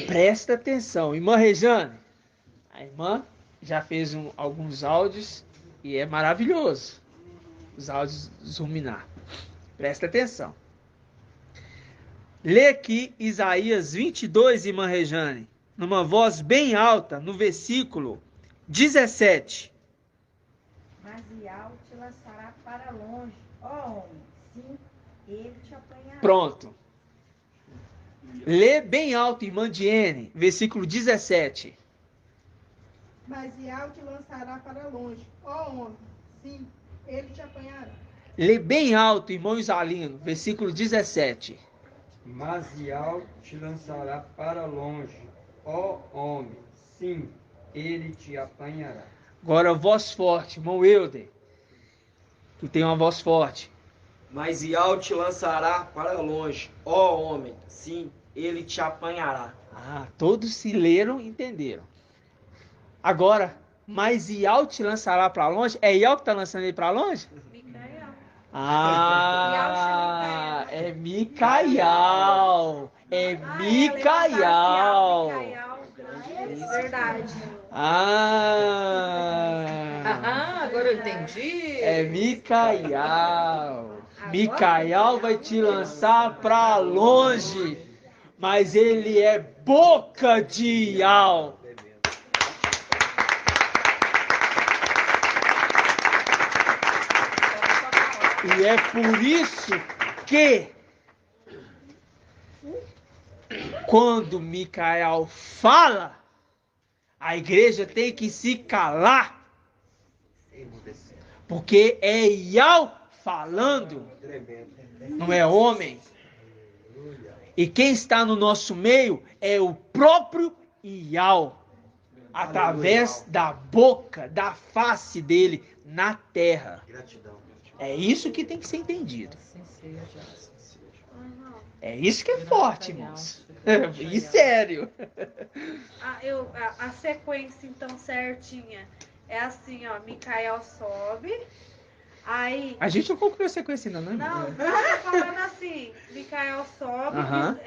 Presta atenção. Irmã Rejane, a irmã já fez alguns áudios e é maravilhoso. Os áudios Zuminar. Presta atenção. Lê aqui Isaías 22, irmã Rejane, numa voz bem alta, no versículo 17. Mas Iau te lançará para longe, ó homem, sim, ele te apanhará. Pronto. Lê bem alto, irmã Diene, versículo 17. Mas Iau te lançará para longe, ó homem, sim, ele te apanhará. Lê bem alto, irmão Isalino, versículo 17. Mas Iau te lançará para longe, ó homem, sim, ele te apanhará. Agora, voz forte, irmão Euder, que tem uma voz forte. Mas Iau te lançará para longe, ó homem, sim, ele te apanhará. Ah, todos se leram e entenderam. Agora, mas Iau te lançará para longe? É Iau que está lançando ele para longe? Micael. Ah, é Micael. É Micael. Verdade. Ah, Agora eu entendi. é Micael. Micael vai te lançar para longe, mas ele é boca de Iau. E é por isso que quando Micael fala, a igreja tem que se calar. Porque é Iau falando, não é homem. E quem está no nosso meio é o próprio Iau, através da boca, da face dele na terra. Gratidão. É isso que tem que ser entendido. Assim seja. É isso que é forte, irmãos. E sério. A sequência, então, certinha, é assim, ó, Micael sobe, aí... A gente não concluiu a sequência ainda, não, Não, irmão? eu tô falando assim, Micael sobe, Aham.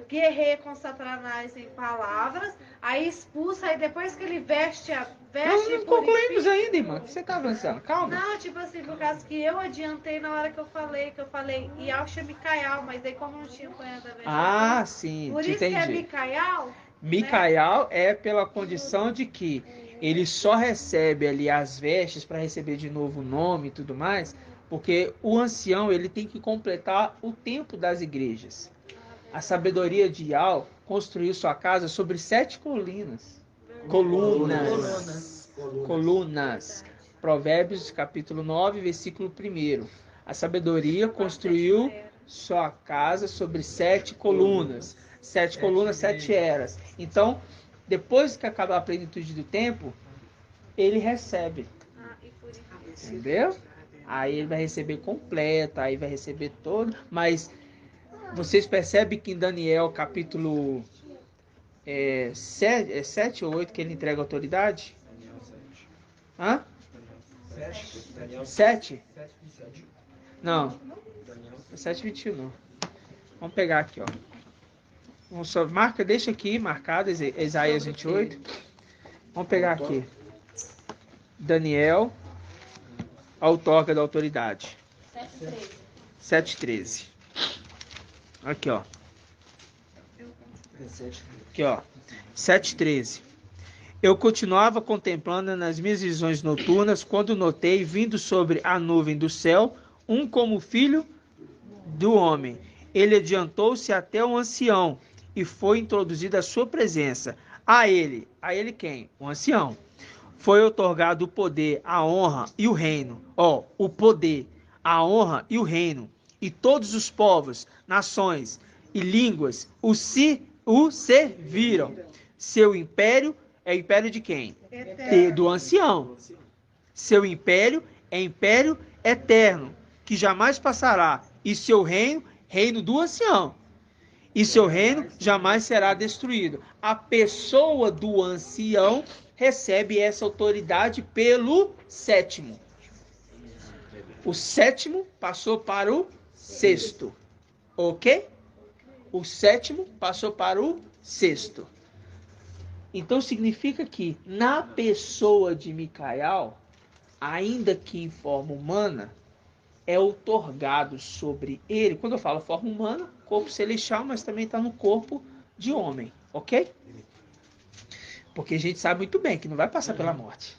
guerreia com Satanás em palavras, aí expulsa, aí depois que ele veste Nós não por concluímos enfim- ainda, irmão. O que você tá avançando? Calma. Não, tipo assim, por causa que eu adiantei na hora que eu falei, Iau chama Micael, mas aí como não tinha apanhado a veste, Ah, sim, por te isso que é entendi. Micael, Micael é pela condição de que ele só recebe ali as vestes para receber de novo o nome e tudo mais, porque o ancião ele tem que completar o tempo das igrejas. A sabedoria de Iau construiu sua casa sobre 7 colunas. Colunas. Provérbios capítulo 9, versículo 1. A sabedoria construiu sua casa sobre 7 colunas. 7 colunas, 7 eras. Então, depois que acabar a plenitude do tempo, ele recebe. e por isso. Entendeu? Aí ele vai receber completa, aí vai receber todo. Mas vocês percebem que em Daniel capítulo 7 ou 8 que ele entrega a autoridade? Hã? 7? Não. 7:21 não. Vamos pegar aqui, ó. Vamos só, deixa aqui marcado Isaías 28. Vamos pegar aqui. Daniel, a outorga da autoridade. 7:13. Aqui, ó. Aqui, ó. 7:13. Eu continuava contemplando nas minhas visões noturnas quando notei, vindo sobre a nuvem do céu, um como filho do homem. Ele adiantou-se até o ancião e foi introduzido à sua presença. A ele quem? O ancião. Foi otorgado o poder, a honra e o reino. Ó, o poder, a honra e o reino. E todos os povos, nações e línguas o serviram. Seu império é o império de quem? Do ancião. Seu império é império eterno, que jamais passará. E seu reino, reino do ancião. e seu reino jamais será destruído. A pessoa do ancião recebe essa autoridade pelo sétimo. O sétimo passou para o sexto. Ok? O sétimo passou para o sexto. Então significa que na pessoa de Micael, ainda que em forma humana, é outorgado sobre ele, quando eu falo forma humana, corpo celestial, mas também está no corpo de homem, ok? Porque a gente sabe muito bem que não vai passar pela morte.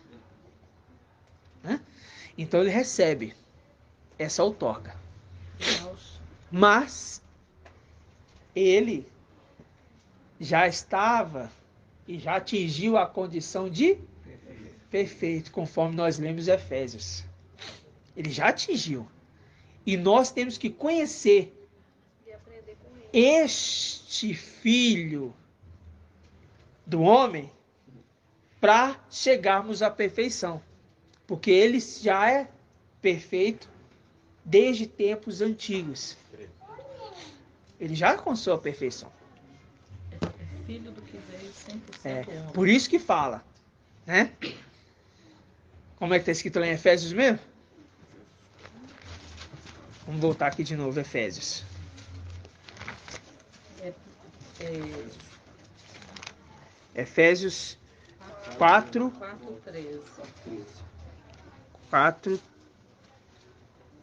Né? Então ele recebe essa outorga. Mas ele já estava e já atingiu a condição de perfeito, conforme nós lemos Efésios. Ele já atingiu. E nós temos que conhecer este filho do homem para chegarmos à perfeição. Porque ele já é perfeito desde tempos antigos. Ele já alcançou a perfeição. É filho do que veio 100% homem. Por isso que fala, né? Como é que está escrito lá em Efésios mesmo? Vamos voltar aqui de novo, Efésios. Efésios 4,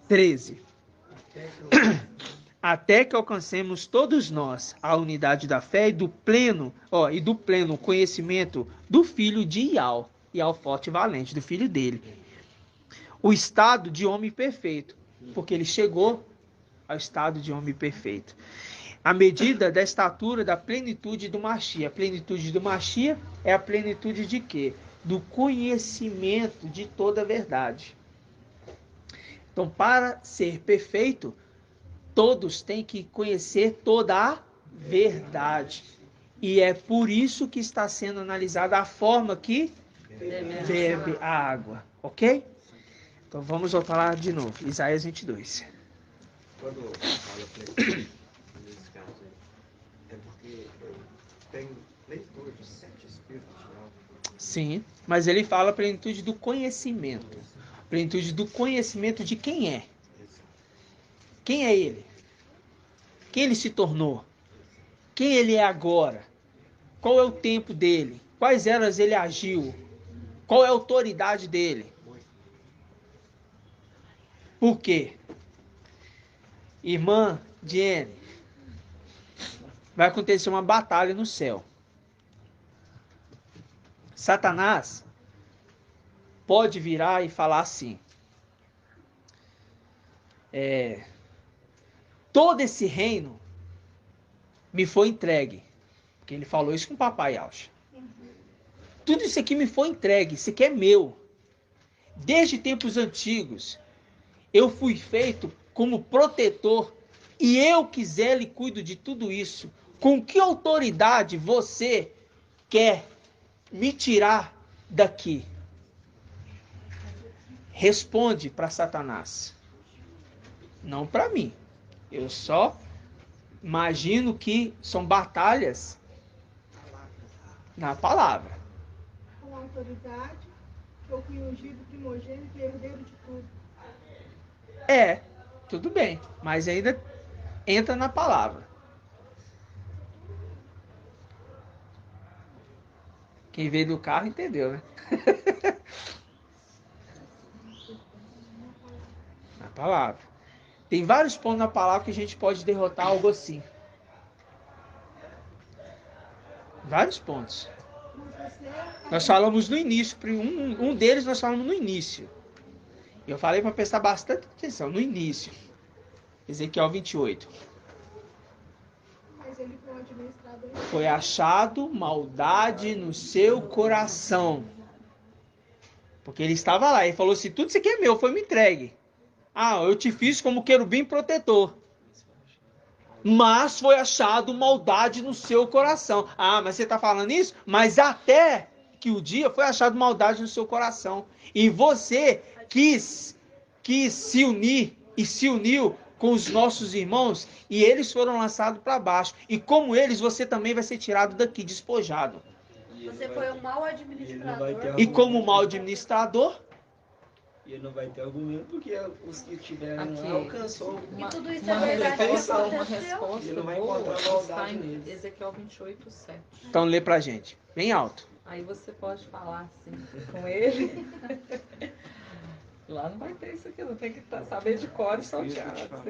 13. Até que alcancemos todos nós a unidade da fé e do pleno conhecimento do filho de Ial, forte e valente, do filho dele. O estado de homem perfeito, porque ele chegou ao estado de homem perfeito. A medida da estatura da plenitude do Mashiach. A plenitude do Mashiach é a plenitude de quê? Do conhecimento de toda a verdade. Então, para ser perfeito, todos têm que conhecer toda a verdade. E é por isso que está sendo analisada a forma que bebe a água. Ok? Então vamos voltar lá de novo. Isaías 22. Quando fala plenitude, nesse caso aí, é porque tem plenitude de 7 espíritos. Não? Sim, mas ele fala plenitude do conhecimento. Plenitude do conhecimento de quem é. Quem é ele? Quem ele se tornou? Quem ele é agora? Qual é o tempo dele? Quais eras ele agiu? Qual é a autoridade dele? Por quê? Irmã Jenny, vai acontecer uma batalha no céu. Satanás pode virar e falar assim: todo esse reino me foi entregue. Porque ele falou isso com o papai Alcha. Tudo isso aqui me foi entregue, isso aqui é meu. Desde tempos antigos, eu fui feito como protetor e eu quiser lhe cuido de tudo isso. Com que autoridade você quer me tirar daqui? Responde para Satanás. Não para mim. Eu só imagino que são batalhas na palavra. Com autoridade, eu fui ungido primogênito e herdeiro de tudo. Tudo bem, mas ainda entra na palavra. Quem veio do carro entendeu, né? Na palavra. Tem vários pontos na palavra que a gente pode derrotar algo assim. Vários pontos. Nós falamos no início, um deles nós falamos no início. Eu falei para prestar bastante atenção, no início. Ezequiel 28. Mas ele foi administrador. Foi achado maldade no seu coração. Porque ele estava lá, ele falou assim, tudo isso aqui é meu, foi me entregue. Eu te fiz como querubim protetor. Mas foi achado maldade no seu coração. Mas você está falando isso? Mas até que o dia foi achado maldade no seu coração. E você quis se unir e se uniu com os nossos irmãos e eles foram lançados para baixo. E como eles, você também vai ser tirado daqui, despojado. Você foi um mau administrador. E como mau administrador, E ele não vai ter argumento porque os que tiveram Aqui. lá alcançou. E tudo isso Uma é verdade que resposta, aconteceu. Ele não vai boa encontrar está maldade em neles. Ezequiel 28:7. então lê pra gente, bem alto. Aí você pode falar assim com ele. Lá não vai ter isso aqui, não tem que saber de cor e salteado isso aqui,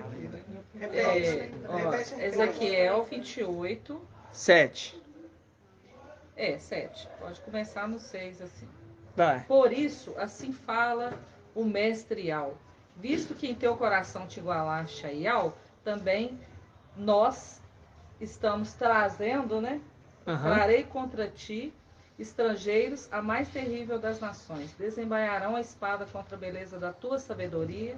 né? Ezequiel 28, 7. 7. Pode começar no 6 assim. Vai. Por isso, assim fala o mestre Ial. Visto que em teu coração te igualaste a Ial, também nós estamos trazendo, né? Aham. Trarei contra ti estrangeiros, a mais terrível das nações. Desembainharão a espada contra a beleza da tua sabedoria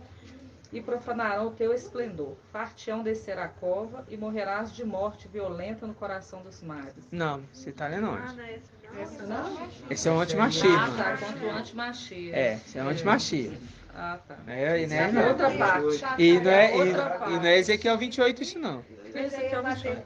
e profanarão o teu esplendor. Far-te-ão descer a cova e morrerás de morte violenta no coração dos mares. Não, você tá lendo Ah, onde? não é esse não. Esse não? Esse é o antimachia. Ah, tá, contra o antimachia. Esse é o antimachia. Ah, tá. E não é, Essa é não. outra parte. E não é, Outra parte. e não é Ezequiel 28 isso não. Ezequiel 28.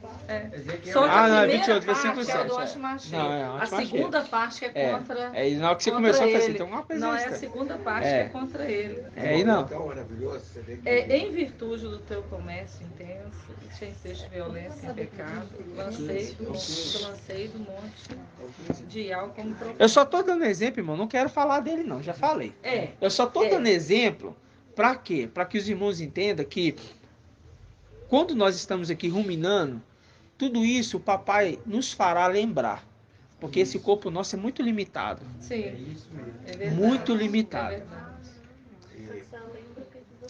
Ezequiel. Só que Ah, a não, é primeira 28, versículo parte é o 7, do é. antimachia. Não, é A antimachia. segunda parte é contra... É, e na hora que você contra começou a fazer, ele. então uma Não, é a presença. segunda parte É. que é contra ele. É, e não. Tão maravilhoso, você vê que Em virtude do teu comércio intenso, sem ser de violência e pecado, lancei do monte de Ial como propósito. Eu só tô dando exemplo, irmão, não quero falar dele não, já falei. Eu só tô dando exemplo, pra quê? Pra que os irmãos entendam que quando nós estamos aqui ruminando, tudo isso o papai nos fará lembrar. Porque esse corpo nosso é muito limitado. Sim, Isso mesmo. é verdade. Muito É limitado. verdade.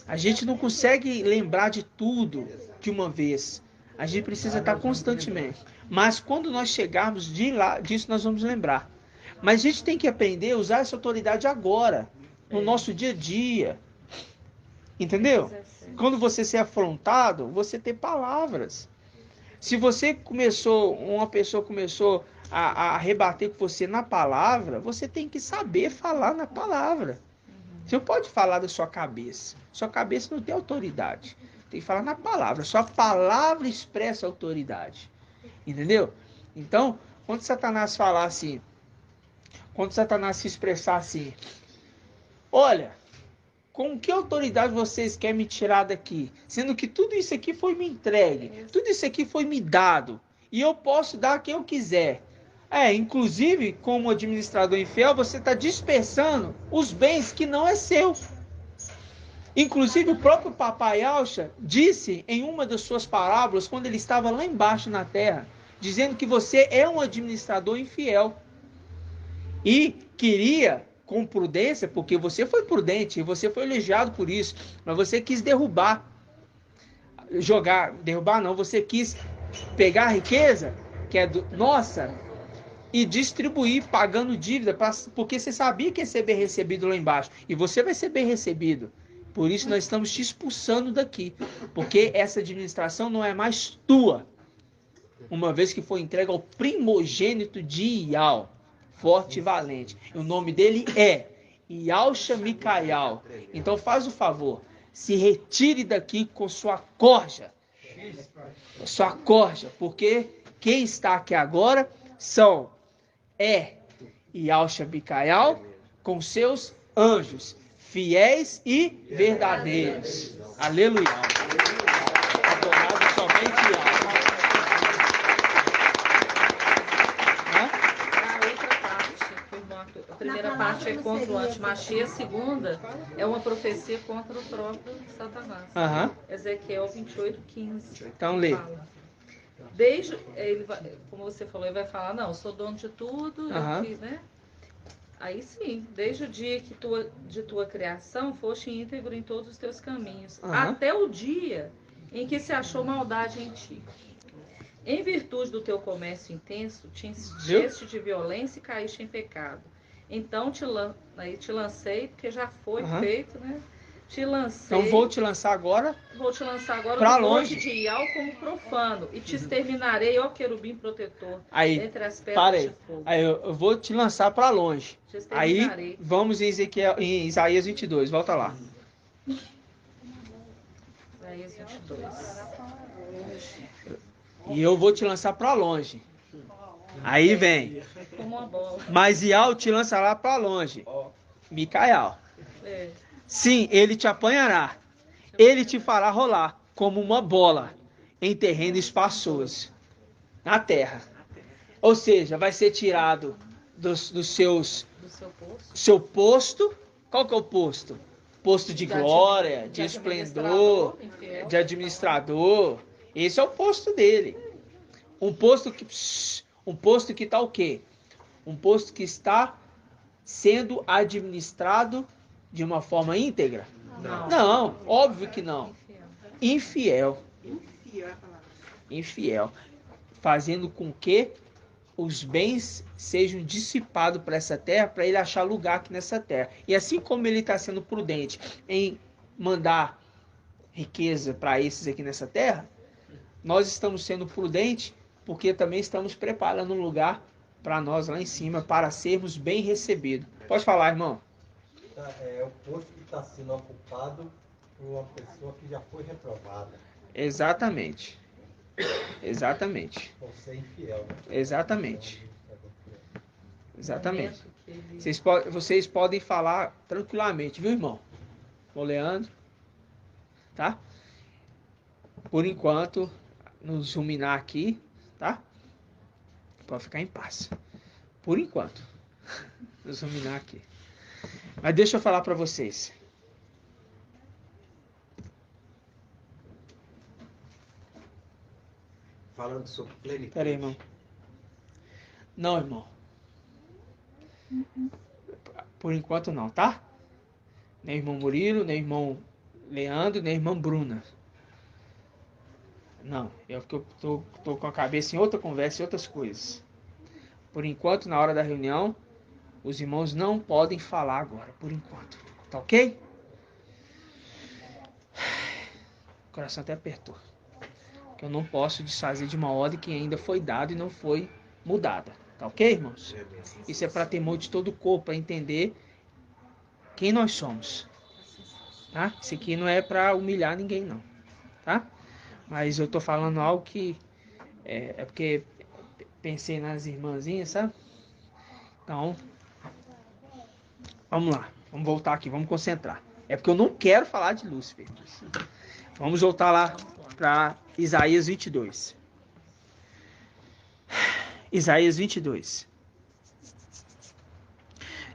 A gente não consegue lembrar de tudo de uma vez. A gente precisa estar constantemente. Mas quando nós chegarmos disso nós vamos lembrar. Mas a gente tem que aprender a usar essa autoridade agora, no nosso dia a dia. Entendeu? Quando você ser afrontado, você ter palavras. Se uma pessoa começou a rebater com você na palavra, você tem que saber falar na palavra. Você não pode falar da sua cabeça. Sua cabeça não tem autoridade. Tem que falar na palavra. Sua palavra expressa autoridade. Entendeu? Então, quando Satanás falar assim, quando Satanás se expressar assim, olha, com que autoridade vocês querem me tirar daqui? Sendo que tudo isso aqui foi me entregue. Tudo isso aqui foi me dado. E eu posso dar a quem eu quiser. Inclusive, como administrador infiel, você está dispersando os bens que não é seu. Inclusive, o próprio papai Alcha disse em uma das suas parábolas, quando ele estava lá embaixo na terra, dizendo que você é um administrador infiel. E queria, com prudência, porque você foi prudente, e você foi elogiado por isso, mas você quis derrubar não, você quis pegar a riqueza, que é nossa, e distribuir, pagando dívida, porque você sabia que ia ser bem recebido lá embaixo, e você vai ser bem recebido. Por isso nós estamos te expulsando daqui, porque essa administração não é mais tua, uma vez que foi entregue ao primogênito de Ial, forte e valente. O nome dele é Yalcha Micaial. Então faz o favor, se retire daqui com sua corja. Sua corja, porque quem está aqui agora Yalcha Micaial com seus anjos, fiéis e verdadeiros. Aleluia. Adorado somente Yalcha. A primeira parte é contra o antimachia, a segunda é uma profecia contra o próprio Satanás. Ezequiel 28:15. Então lê. Como você falou, ele vai falar, não, eu sou dono de tudo, né? Aí sim, desde o dia de tua criação, foste íntegro em todos os teus caminhos, até o dia em que se achou maldade em ti. Em virtude do teu comércio intenso, te encheste de violência e caíste em pecado. Então te lancei, porque já foi feito, né? Te lancei. Então vou te lançar agora. Vou te lançar agora pra no longe monte de Ial como profano, e te exterminarei, ó querubim protetor, aí, entre as pedras de fogo. Aí eu vou te lançar para longe. Te exterminarei. Aí vamos em Isaías 22, volta lá. Isaías 22. E eu vou te lançar para longe. Aí vem. Como uma bola. Mas Ial te lançará para longe. Micael. É. Sim, ele te apanhará. Ele te fará rolar como uma bola em terreno espaçoso na terra. Ou seja, vai ser tirado do seu posto. Qual que é o posto? Posto de glória, de esplendor, de administrador. Esse é o posto dele. Um posto que está o quê? Um posto que está sendo administrado de uma forma íntegra? Não, óbvio que não. Infiel. Infiel. Fazendo com que os bens sejam dissipados para essa terra, para ele achar lugar aqui nessa terra. E assim como ele está sendo prudente em mandar riqueza para esses aqui nessa terra, nós estamos sendo prudentes porque também estamos preparando um lugar para nós lá em cima, para sermos bem recebidos. Pode falar, irmão. É o posto que está sendo ocupado por uma pessoa que já foi reprovada. Exatamente. Exatamente. Você é infiel. Exatamente. Exatamente. Vocês podem falar tranquilamente, viu, irmão? O Leandro. Tá? Por enquanto, nos ruminar aqui, tá? Pode ficar em paz. Por enquanto. Nos ruminar aqui. Mas deixa eu falar para vocês. Falando sobre plenitude. Pera aí, irmão. Não, irmão. Por enquanto não, tá? Nem irmão Murilo, nem irmão Leandro, nem irmã Bruna. Não, eu tô com a cabeça em outra conversa, em outras coisas. Por enquanto, na hora da reunião, os irmãos não podem falar agora, por enquanto. Tá ok? O coração até apertou. Que eu não posso desfazer de uma ordem que ainda foi dada e não foi mudada. Tá ok, irmãos? Isso é para temor de todo o corpo, para entender quem nós somos. Tá? Isso aqui não é para humilhar ninguém, não. Tá? Mas eu tô falando algo que é porque pensei nas irmãzinhas, sabe? Então, vamos lá. Vamos voltar aqui, vamos concentrar. É porque eu não quero falar de Lúcifer. Vamos voltar lá para Isaías 22. Isaías 22.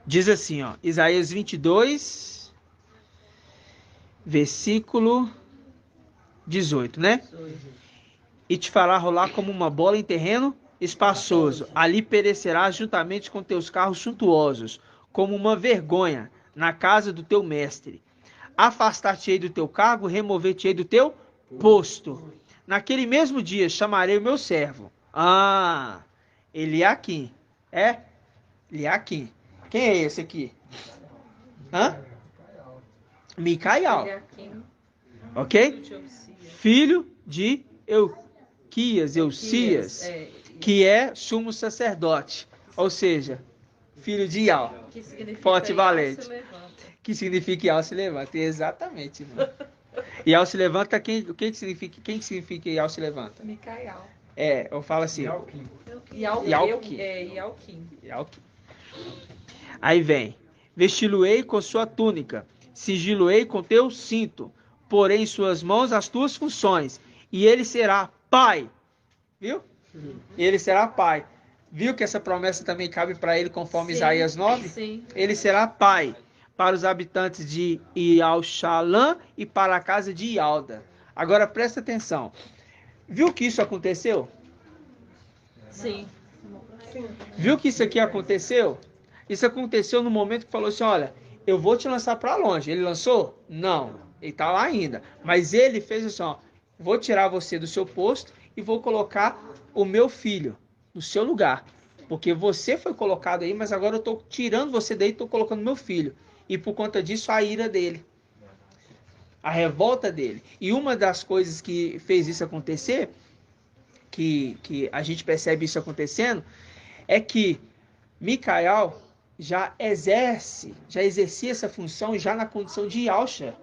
Diz assim, ó. Isaías 22, versículo 18, né? E te fará rolar como uma bola em terreno espaçoso. Ali perecerás juntamente com teus carros suntuosos, como uma vergonha na casa do teu mestre. Afastar-te-ei do teu cargo, remover-te-ei do teu posto. Naquele mesmo dia chamarei o meu servo. Eliaquim. Eliaquim. Quem é esse aqui? Micael. Ok? Filho de Eucias, que é sumo sacerdote. Ou seja, filho de Ial. Forte e valente. Que significa Ial se levanta. Exatamente, irmão. Ial se levanta, quem significa Ial se levanta? Micael. Eu falo assim. Ialquim. Aí vem. Vesti-lo-ei com sua túnica, sigilo-ei com teu cinto, porém em suas mãos as tuas funções, e ele será pai. Viu? Ele será pai. Viu que essa promessa também cabe para ele, conforme Isaías 9? Sim. Ele será pai para os habitantes de Ial-Shalã e para a casa de Ialda. Agora presta atenção. Viu que isso aconteceu? Sim. Viu que isso aqui aconteceu? Isso aconteceu no momento que falou assim, olha, eu vou te lançar para longe. Ele lançou? Não. Ele está lá ainda. Mas ele fez assim, ó, vou tirar você do seu posto e vou colocar o meu filho no seu lugar. Porque você foi colocado aí, mas agora eu estou tirando você daí e estou colocando meu filho. E por conta disso, a ira dele. A revolta dele. E uma das coisas que fez isso acontecer, que a gente percebe isso acontecendo, é que Micael já exercia essa função já na condição de Yalcha,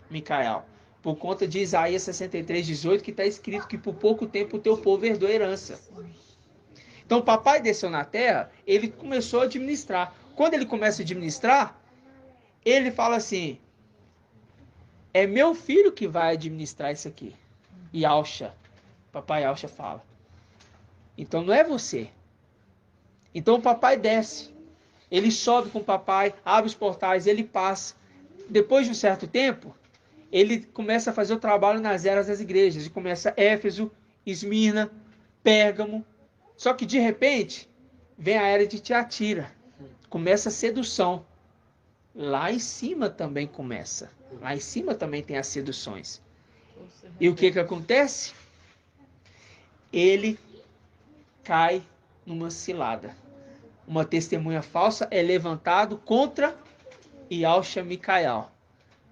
Micael. Por conta de Isaías 63:18, que está escrito que por pouco tempo o teu povo herdou a herança. Então o papai desceu na terra, ele começou a administrar. Quando ele começa a administrar, ele fala assim, é meu filho que vai administrar isso aqui. E Alcha, papai Alcha fala, então não é você. Então o papai desce, ele sobe com o papai, abre os portais, ele passa. Depois de um certo tempo, ele começa a fazer o trabalho nas eras das igrejas. Ele começa Éfeso, Esmirna, Pérgamo. Só que de repente, vem a era de Tiatira. Começa a sedução. Lá em cima também começa. Lá em cima também tem as seduções. E o que acontece? Ele cai numa cilada. Uma testemunha falsa é levantado contra Yalcha Micael.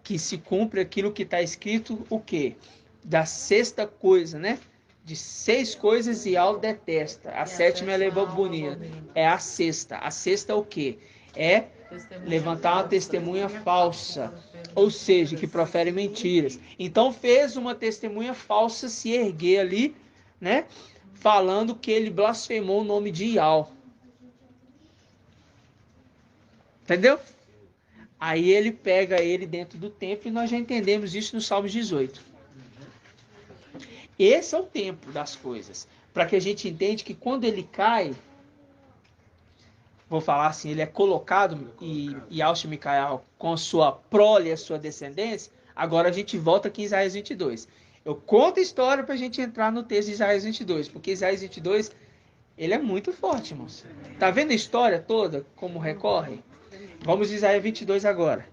Que se cumpre aquilo que está escrito, o quê? Da sexta coisa, né? De 6 coisas Ial detesta. A sétima é bonita. É a sexta. A sexta é o quê? É levantar uma testemunha falsa. Ou seja, que profere mentiras. Então fez uma testemunha falsa se erguer ali, né? Falando que ele blasfemou o nome de Ial. Entendeu? Aí ele pega ele dentro do templo e nós já entendemos isso no Salmo 18. Esse é o tempo das coisas. Para que a gente entenda que quando ele cai, vou falar assim, ele é colocado e Yalcha Micael com sua prole, a sua descendência, agora a gente volta aqui em Isaías 22. Eu conto a história para a gente entrar no texto de Isaías 22, porque Isaías 22, ele é muito forte, irmãos. Tá vendo a história toda, como recorre? Vamos em Isaías 22 agora.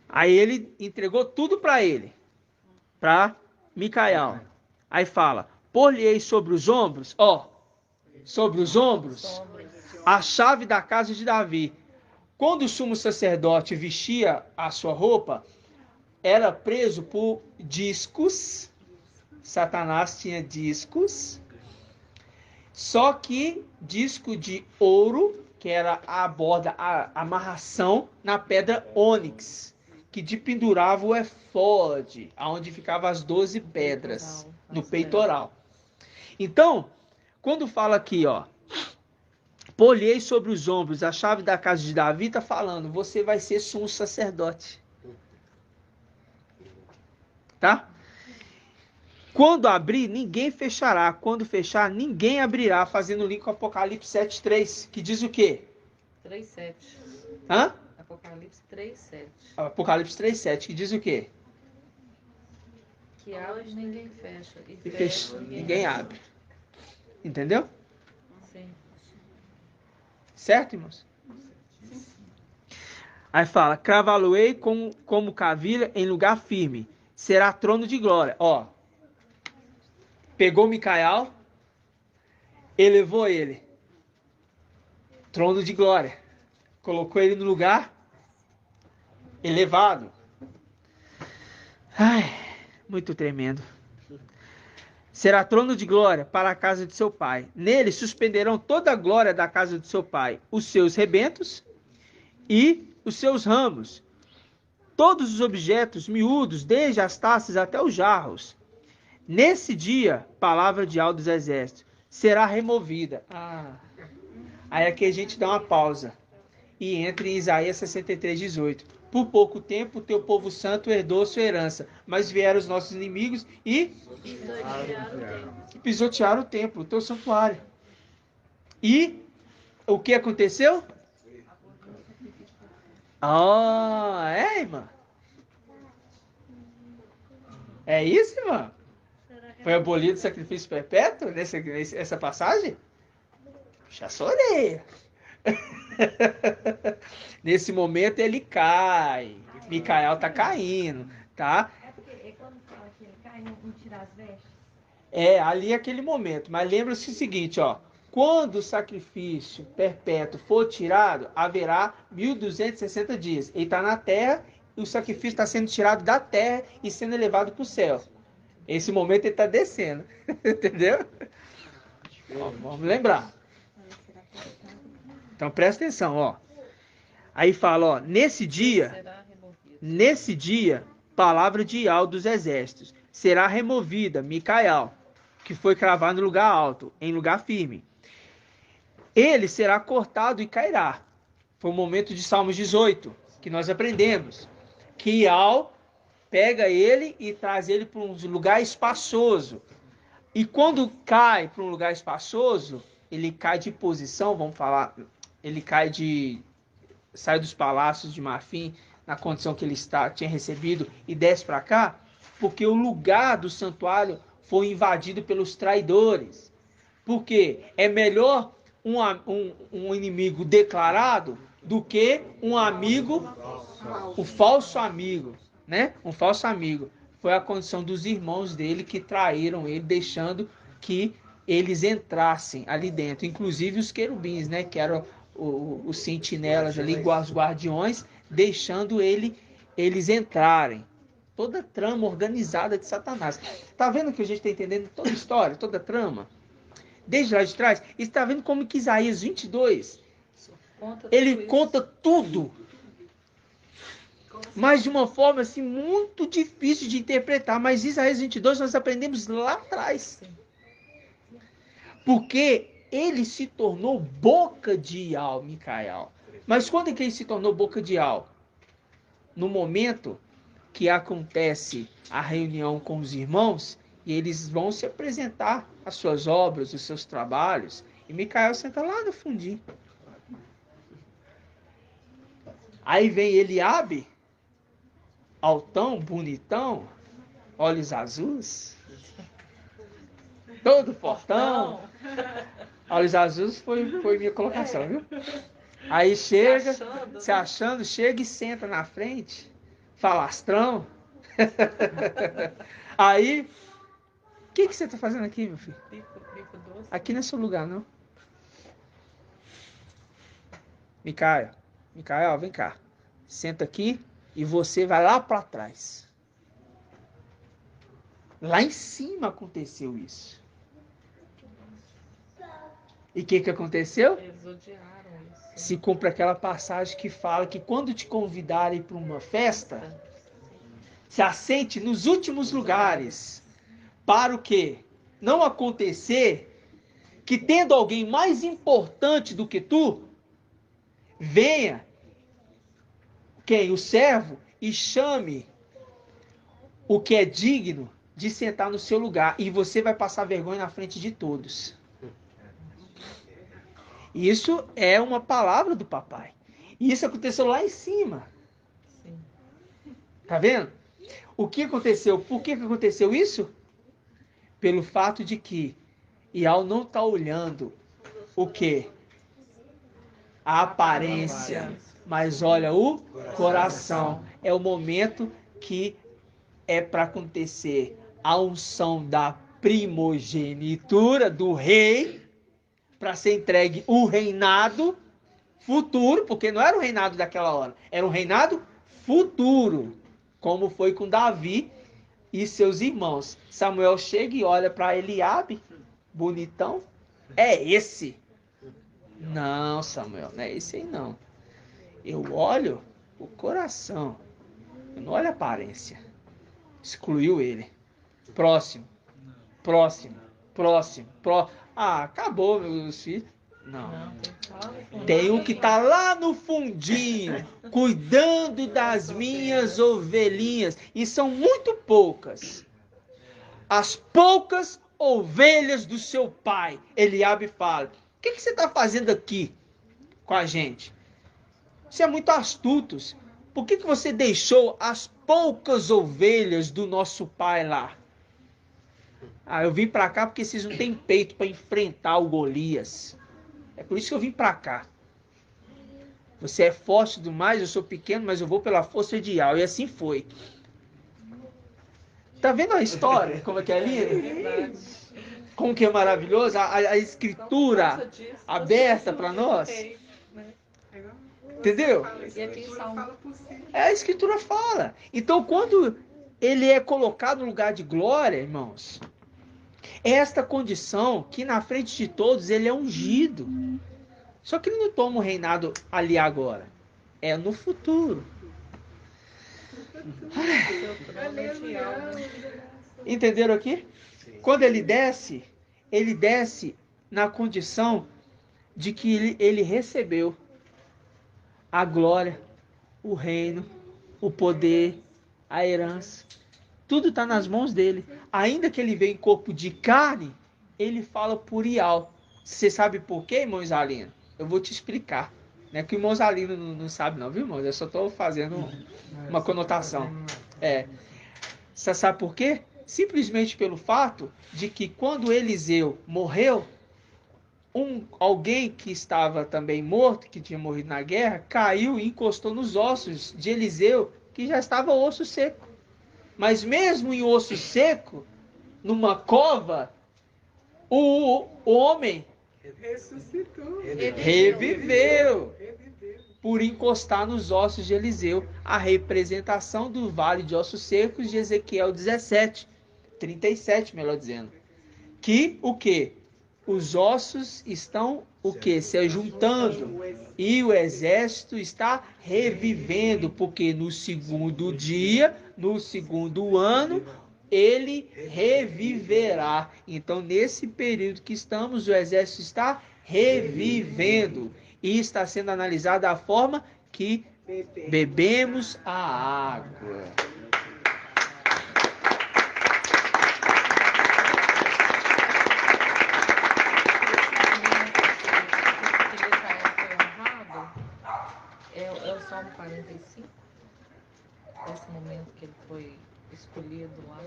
Aí ele entregou tudo para ele, para Micael. Aí fala, pôr-lhe-ei sobre os ombros, sobre os ombros, a chave da casa de Davi. Quando o sumo sacerdote vestia a sua roupa, era preso por discos. Satanás tinha discos. Só que disco de ouro, que era a borda, a amarração na pedra ônix, que de pendurava o efode, aonde ficavam as 12 pedras, no peitoral. Então, quando fala aqui, pôr-lhe-ei sobre os ombros a chave da casa de Davi, está falando, você vai ser sumo sacerdote. Tá? Quando abrir, ninguém fechará. Quando fechar, ninguém abrirá. Fazendo link com Apocalipse 7:3, que diz o quê? 3:7. Hã? Apocalipse 3:7. Apocalipse 3:7, que diz o quê? Que abre, ninguém fecha. E fecha, ninguém abre. Entendeu? Sim. Certo, irmãos? Aí fala, cravá-lo-ei como cavilha em lugar firme. Será trono de glória. Pegou Micael, elevou ele. Trono de glória. Colocou ele no lugar elevado. Ai, muito tremendo. Será trono de glória para a casa de seu pai. Nele suspenderão toda a glória da casa de seu pai, os seus rebentos e os seus ramos, todos os objetos miúdos, desde as taças até os jarros. Nesse dia, palavra de Aldo dos Exércitos, será removida. Aí aqui a gente dá uma pausa e entra em Isaías 63:18. Por pouco tempo, o teu povo santo herdou sua herança, mas vieram os nossos inimigos e pisotearam o templo, o teu santuário. E o que aconteceu? Irmã? É isso, irmã? Foi abolido o sacrifício perpétuo nessa passagem? Já chorei. Nesse momento ele cai. Micael está caindo, tá? É porque quando fala que ele cai, não tira as vestes? Ali é aquele momento. Mas lembra-se o seguinte, quando o sacrifício perpétuo for tirado, haverá 1260 dias. Ele está na terra e o sacrifício está sendo tirado da terra e sendo elevado para o céu. Esse momento ele está descendo. Entendeu? Vamos lembrar. Então presta atenção, Aí fala, nesse dia, palavra de Ial dos exércitos. Será removida, Micael, que foi cravado no lugar alto, em lugar firme. Ele será cortado e cairá. Foi o momento de Salmos 18, que nós aprendemos. Que Ial pega ele e traz ele para um lugar espaçoso. E quando cai para um lugar espaçoso, ele cai de posição, vamos falar, ele sai dos palácios de marfim, na condição que ele tinha recebido, e desce para cá, porque o lugar do santuário foi invadido pelos traidores. Porque é melhor um inimigo declarado do que um amigo, o falso amigo, né? Um falso amigo. Foi a condição dos irmãos dele que traíram ele, deixando que eles entrassem ali dentro. Inclusive os querubins, né? Que eram os sentinelas ali, os guardiões, deixando eles entrarem. Toda trama organizada de Satanás. Tá vendo que a gente está entendendo toda a história, toda a trama? Desde lá de trás. E está vendo como que Isaías 22, ele conta tudo. Mas de uma forma assim, muito difícil de interpretar. Mas Isaías 22 nós aprendemos lá atrás. Porque ele se tornou boca de Ial, Micael. Mas quando é que ele se tornou boca de Ial? No momento que acontece a reunião com os irmãos, e eles vão se apresentar as suas obras, os seus trabalhos, e Micael senta lá no fundinho. Aí vem Eliabe, altão, bonitão, olhos azuis, todo fortão. Olhos azuis foi minha colocação, viu? Aí chega, se achando, chega e senta na frente, falastrão. Aí, o que você está fazendo aqui, meu filho? Aqui não é seu lugar, não. Micael, vem cá. Senta aqui e você vai lá para trás. Lá em cima aconteceu isso. E o que aconteceu? Eles odiaram isso. Se cumpre aquela passagem que fala que quando te convidarem para uma festa, se assente nos últimos lugares. Para o quê? Não acontecer que, tendo alguém mais importante do que tu, venha, quem? O servo, e chame o que é digno de sentar no seu lugar. E você vai passar vergonha na frente de todos. Isso é uma palavra do papai. E isso aconteceu lá em cima. Sim. Tá vendo? O que aconteceu? Por que aconteceu isso? Pelo fato de que Ial não está olhando o quê? A aparência. Mas olha o coração. É o momento que é para acontecer a unção da primogenitura do rei, para ser entregue o reinado futuro, porque não era o reinado daquela hora, era um reinado futuro, como foi com Davi e seus irmãos. Samuel chega e olha para Eliabe, bonitão, é esse? Não, Samuel, não é esse aí não. Eu olho o coração, eu não olho a aparência. Excluiu ele. Próximo. Ah, acabou, meus filhos. Não. Tem um que está lá no fundinho, cuidando das minhas ovelhinhas. E são muito poucas. As poucas ovelhas do seu pai. Eliabe fala: o que você está fazendo aqui com a gente? Você é muito astuto. Por que você deixou as poucas ovelhas do nosso pai lá? Ah, eu vim para cá porque vocês não têm peito para enfrentar o Golias. É por isso que eu vim para cá. Você é forte demais, eu sou pequeno, mas eu vou pela força de Ial. E assim foi. Tá vendo a história? Como é que é linda? Como que é maravilhoso? A escritura aberta para nós. Entendeu? A escritura fala. Então, quando ele é colocado no lugar de glória, irmãos, é esta condição que na frente de todos ele é ungido. Só que ele não toma o reinado ali agora. É no futuro. Seu trono é de alma. Entenderam aqui? Quando ele desce na condição de que ele recebeu a glória, o reino, o poder, a herança. Tudo está nas mãos dele. Ainda que ele venha em corpo de carne, ele fala por Ial. Você sabe por quê, irmão Isalino? Eu vou te explicar. Não é que o irmão Isalino não sabe não, viu, irmão? Eu só estou fazendo uma conotação. Você sabe por quê? Simplesmente pelo fato de que quando Eliseu morreu, alguém que estava também morto, que tinha morrido na guerra, caiu e encostou nos ossos de Eliseu, que já estava osso seco. Mas mesmo em osso seco, numa cova, o homem ressuscitou. Reviveu. Por encostar nos ossos de Eliseu, a representação do vale de ossos secos de Ezequiel 17, 37, melhor dizendo. Que o quê? Os ossos estão o quê? Se ajuntando. E o exército está revivendo, porque no segundo dia, no segundo ano, ele reviverá. Então, nesse período que estamos, o exército está revivendo. E está sendo analisada a forma que bebemos a água. É o Salmo 45, esse momento que ele foi escolhido lá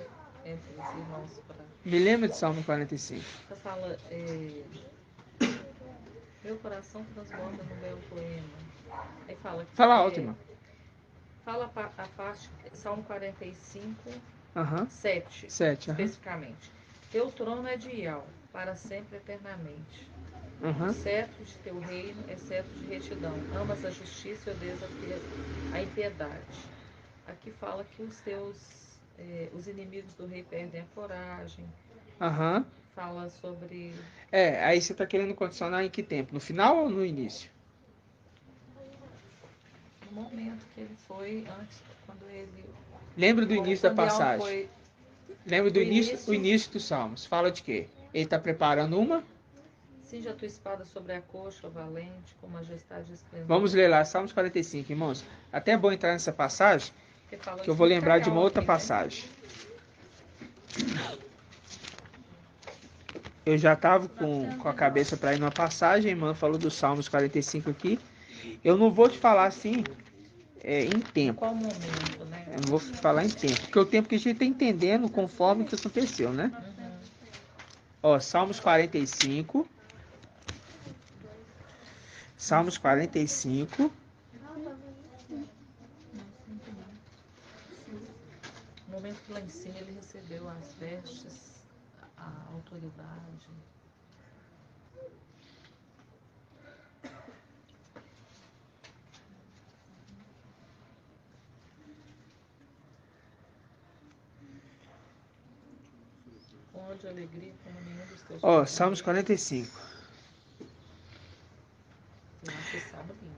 entre os irmãos para... Me lembra de Salmo 45. Você fala, meu coração transborda no belo poema. Aí fala... Fala alto, irmão. Fala a parte, Salmo 45, 7, especificamente. Teu trono é de Ial, para sempre eternamente. O cetro de teu reino é cetro de retidão. Amas a justiça e odeias a impiedade. Aqui fala que os inimigos do rei perdem a coragem. Fala sobre... aí você está querendo condicionar em que tempo? No final ou no início? No momento que ele foi, antes, quando ele... Lembra do início da passagem? Lembra do o início dos Salmos. Fala de quê? Ele está preparando uma... Cinja a tua espada sobre a coxa, valente, com majestade e esplendor. Vamos ler lá, Salmos 45, irmãos. Até é bom entrar nessa passagem, que eu vou lembrar de uma outra passagem. Eu já estava com a cabeça para ir numa passagem, a irmã falou do Salmos 45 aqui. Eu não vou te falar assim em tempo. Qual momento, né? Eu não vou te falar em tempo, porque o tempo que a gente está entendendo conforme o que aconteceu, né? Salmos 45... Salmos 45. No momento que lá em cima ele recebeu as vestes, a autoridade. Com ódio e alegria, como nenhum dos teus. Salmos 45.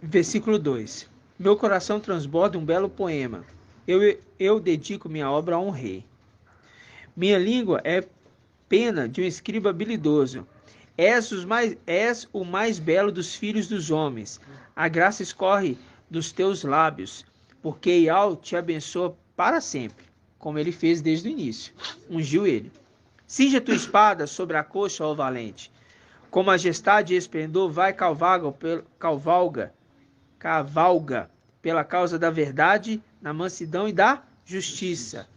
Versículo 2. Meu coração transborda um belo poema. Eu dedico minha obra a um rei. Minha língua é pena de um escriba habilidoso. És o mais belo dos filhos dos homens. A graça escorre dos teus lábios, porque Ial te abençoa para sempre, como ele fez desde o início. Ungiu ele. Cinja tua espada sobre a coxa, ó valente. Com majestade e esplendor vai cavalga pela causa da verdade, na mansidão e da justiça.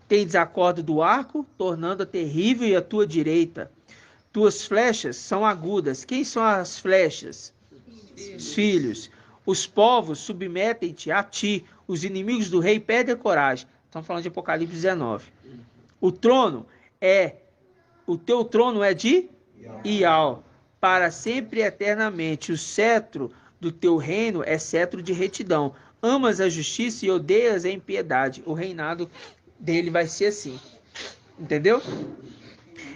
Tem desacordo do arco, tornando-a terrível e a tua direita. Tuas flechas são agudas. Quem são as flechas? Os filhos. Os povos submetem-te a ti. Os inimigos do rei perdem a coragem. Estamos falando de Apocalipse 19. O teu trono é de Ial, para sempre e eternamente. O cetro do teu reino é cetro de retidão. Amas a justiça e odeias a impiedade. O reinado dele vai ser assim. Entendeu?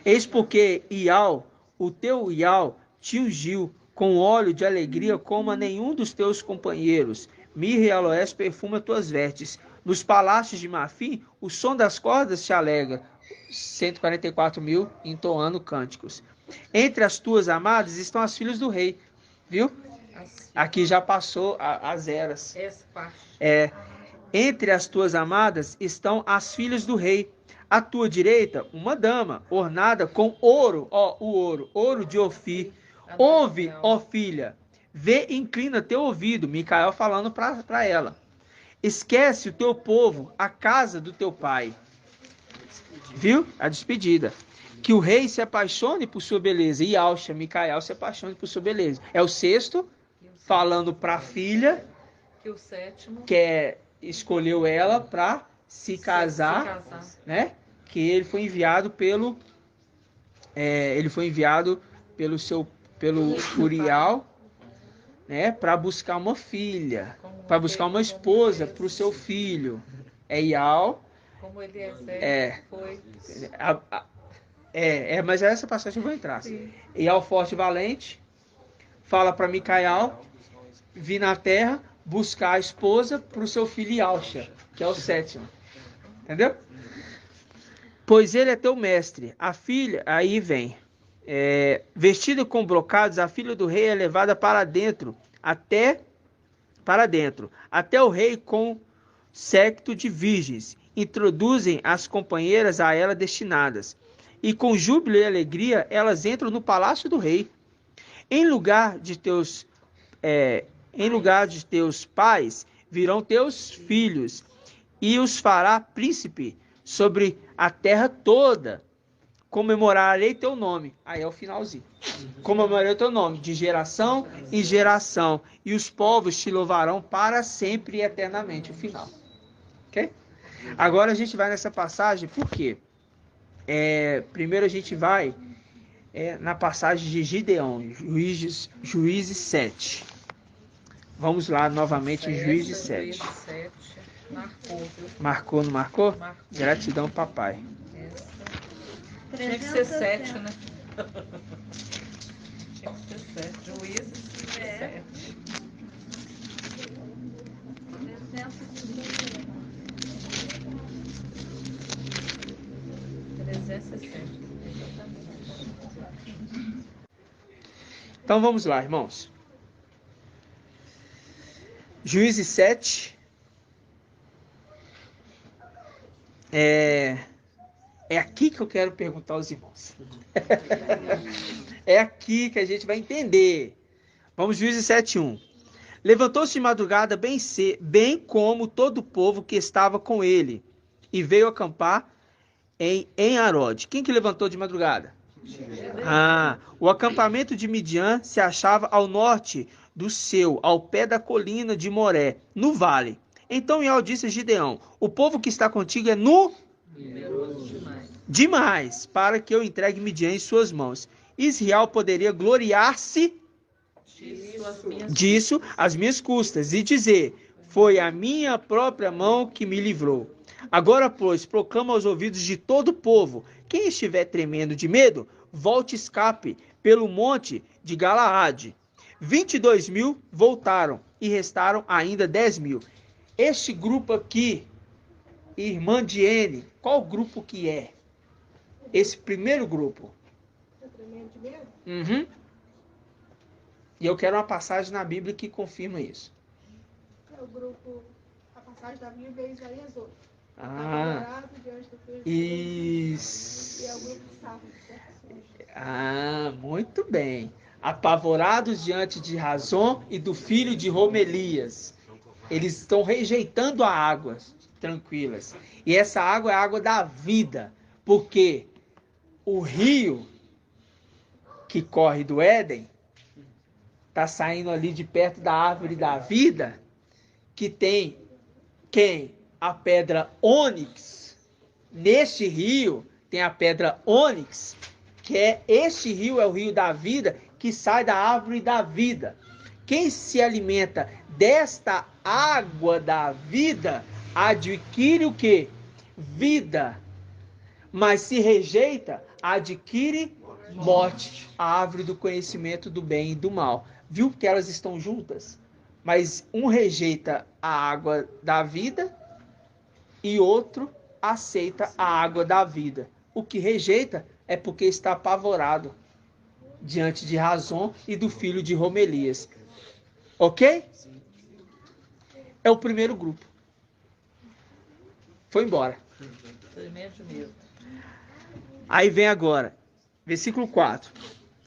Eis porque Ial, o teu Ial, te ungiu com óleo de alegria como a nenhum dos teus companheiros. Mirra e aloés perfuma tuas vestes. Nos palácios de marfim, o som das cordas te alegra. 144.000 entoando cânticos. Entre as tuas amadas estão as filhas do rei. Viu? Aqui já passou as eras. Essa parte. Entre as tuas amadas estão as filhas do rei. À tua direita, uma dama, ornada com ouro. Ouro de Ofir. Ouve, ó filha, vê e inclina teu ouvido. Micael falando para ela. Esquece o teu povo, a casa do teu pai. Viu? A despedida. Que o rei se apaixone por sua beleza. E Alcha, Micael, se apaixone por sua beleza. É o sexto, falando para a filha, que o sétimo, que escolheu ela para se casar, né? Que ele foi enviado pelo Uriel, né? Para buscar uma filha, para buscar uma esposa para o seu filho. Ial. Como ele foi. Mas essa passagem eu vou entrar. Ial forte e valente fala para Micael vir na terra buscar a esposa para o seu filho Ialcha, que é o sétimo. Entendeu? Pois ele é teu mestre. A filha, aí vem. Vestida com brocados, a filha do rei é levada para dentro, até o rei com séquito de virgens. Introduzem as companheiras a ela destinadas. E com júbilo e alegria, elas entram no palácio do rei. Em lugar de teus pais, virão teus filhos, e os fará príncipe sobre a terra toda. Comemorarei teu nome. Aí é o finalzinho. Comemorarei teu nome, de geração em geração, e os povos te louvarão para sempre e eternamente. O final. Ok? Agora a gente vai nessa passagem, por quê? Primeiro a gente vai na passagem de Gideão, Juízes 7. Vamos lá novamente em Juízes 7. Marcou, não marcou? Gratidão, papai. Tinha que ser 7, né? Tinha que ser 7. Juízes 7. 360. Então vamos lá, irmãos. Juízes 7. É aqui que eu quero perguntar aos irmãos. É aqui que a gente vai entender. Vamos, Juízes 7:1. Levantou-se de madrugada bem como todo o povo que estava com ele, e veio acampar em Arode. Quem que levantou de madrugada? O acampamento de Midian se achava ao norte do seu, ao pé da colina de Moré, no vale. Então Ial disse a Gideão: o povo que está contigo é numeroso demais para que eu entregue Midian em suas mãos. Israel poderia gloriar-se disso às minhas custas e dizer: foi a minha própria mão que me livrou. Agora, pois, proclama aos ouvidos de todo o povo: quem estiver tremendo de medo, volte e escape pelo monte de Galaade. 22.000 voltaram e restaram ainda 10.000. Este grupo aqui, irmã Diene, qual grupo que é? Esse primeiro grupo. Uhum. E eu quero uma passagem na Bíblia que confirma isso. O grupo, a passagem da Bíblia é Isaías 8. Isso. E é o grupo que estava. Muito bem. Apavorados diante de Razon e do filho de Romelias. Eles estão rejeitando a água tranquilas. E essa água é a água da vida. Porque o rio que corre do Éden está saindo ali de perto da árvore da vida, que tem quem? A pedra ônix. Neste rio tem a pedra ônix, que este rio é o rio da vida, que sai da árvore da vida. Quem se alimenta desta água da vida adquire o quê? Vida. Mas se rejeita, adquire morte. A árvore do conhecimento do bem e do mal. Viu que elas estão juntas? Mas um rejeita a água da vida e outro aceita a água da vida. O que rejeita é porque está apavorado diante de Razon e do filho de Romelias. Ok? É o primeiro grupo. Foi embora. Aí vem agora, versículo 4.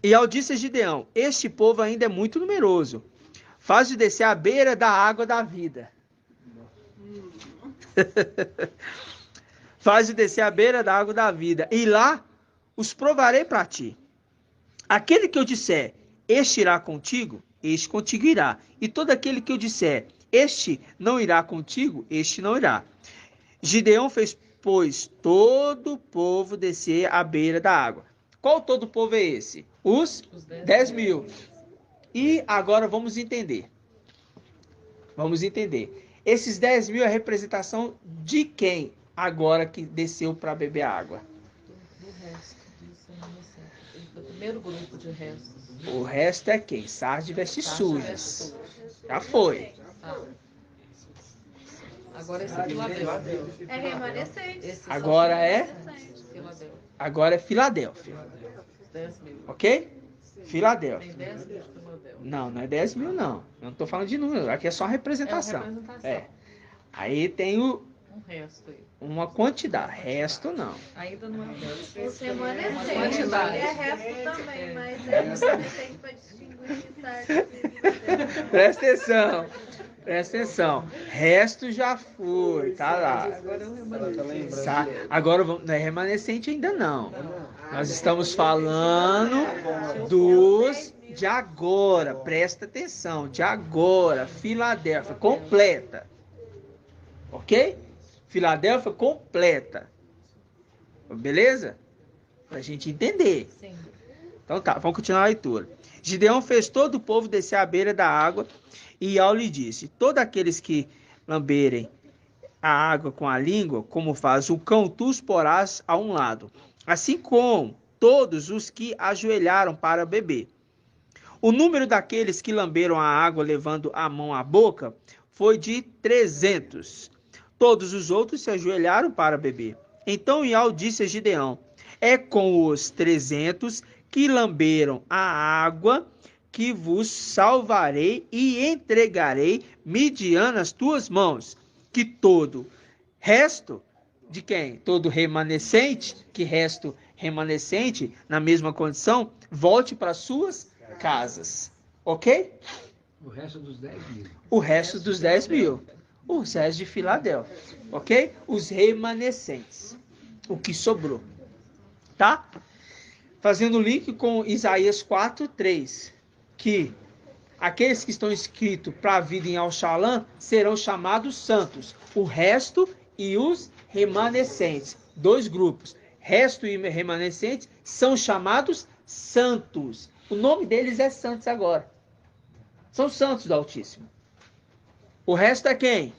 E ao disse a Gideão, este povo ainda é muito numeroso. Faz-o descer à beira da água da vida. Faz-o descer à beira da água da vida. E lá os provarei para ti. Aquele que eu disser, este irá contigo, este contigo irá. E todo aquele que eu disser, este não irá contigo, este não irá. Gideão fez, pois, todo o povo descer à beira da água. Qual todo o povo é esse? Os 10 mil. E agora vamos entender. Vamos entender. Esses 10 mil é a representação de quem agora que desceu para beber água? Do resto. Do primeiro grupo de restos. O resto é quem? Sardes de vestes sujas. Já foi. Agora esse é Filadélfia. É remanescente. Agora é? Agora é Filadélfia. 10 mil. Ok? Filadélfia. Tem 10 mil de Filadélfia. Não é 10 mil, não. Eu não estou falando de número. Aqui é só representação. É uma representação. É. Aí tem Um resto aí. uma quantidade. Resto, não. Ainda não é o resto. Os remanescentes. quantidade. É resto também, mas é remanescente para distinguir de tarde. Presta atenção. Presta atenção. Resto já foi. Tá lá. Agora é o remanescente. Tá? Agora não é remanescente ainda não. Nós estamos falando dos de agora. Presta atenção. De agora. Filadélfia completa. Ok? Filadélfia completa. Beleza? Pra gente entender. Sim. Então tá, vamos continuar a leitura. Gideão fez todo o povo descer à beira da água, e Iau lhe disse, todos aqueles que lamberem a água com a língua, como faz o cão, tu os porás a um lado, assim como todos os que ajoelharam para beber. O número daqueles que lamberam a água levando a mão à boca foi de 300. Todos os outros se ajoelharam para beber. Então Iau disse a Gideão, é com os 300 que lamberam a água que vos salvarei e entregarei Midian nas tuas mãos, que todo resto de quem? Todo remanescente, que resto remanescente, na mesma condição, volte para suas casas. Ok? O resto dos 10 mil. O resto dos 10 mil. Os restos de Filadélfia. Ok? Os remanescentes. O que sobrou. Tá? Fazendo link com Isaías 4:3. Que aqueles que estão inscritos para a vida em Al-Shalom serão chamados santos. O resto e os remanescentes. Dois grupos. Resto e remanescentes são chamados santos. O nome deles é santos agora. São santos do Altíssimo. O resto é quem?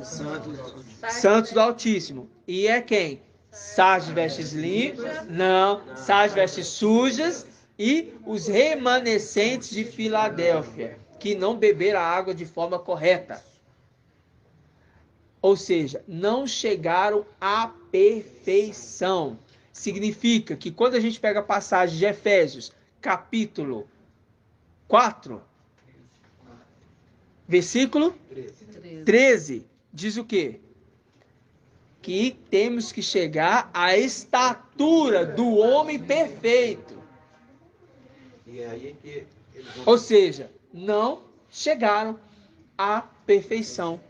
Santos do Altíssimo. E é quem? Sardes de vestes limpas. Não. Sardes de vestes sujas. E os remanescentes de Filadélfia, que não beberam a água de forma correta. Ou seja, não chegaram à perfeição. Significa que quando a gente pega a passagem de Efésios, capítulo 4, versículo 13, diz o quê? Que temos que chegar à estatura do homem perfeito. E aí que eles vão... Ou seja, não chegaram à perfeição.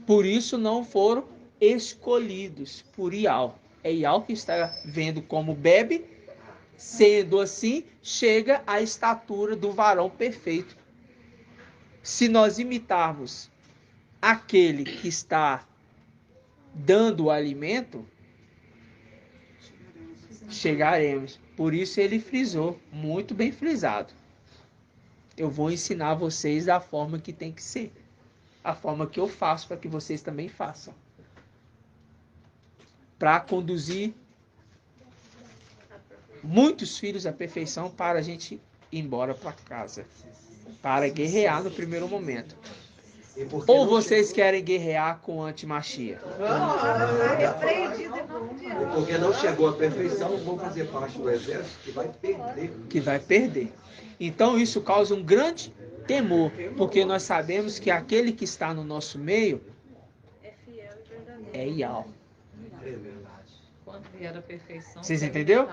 Por isso não foram escolhidos por Iau. É Iau que está vendo como bebe. Sendo assim, chega à estatura do varão perfeito. Se nós imitarmos aquele que está dando o alimento, chegaremos. Por isso ele frisou, muito bem frisado. Eu vou ensinar vocês da forma que tem que ser. A forma que eu faço para que vocês também façam. Para conduzir muitos filhos à perfeição para a gente ir embora para casa. Para guerrear no primeiro momento. Ou vocês querem guerrear com antimachia? Porque não chegou à perfeição, vão fazer parte do exército que vai perder. Então isso causa um grande temor, porque nós sabemos que aquele que está no nosso meio é Ial. Quando vier a perfeição, vocês entenderam?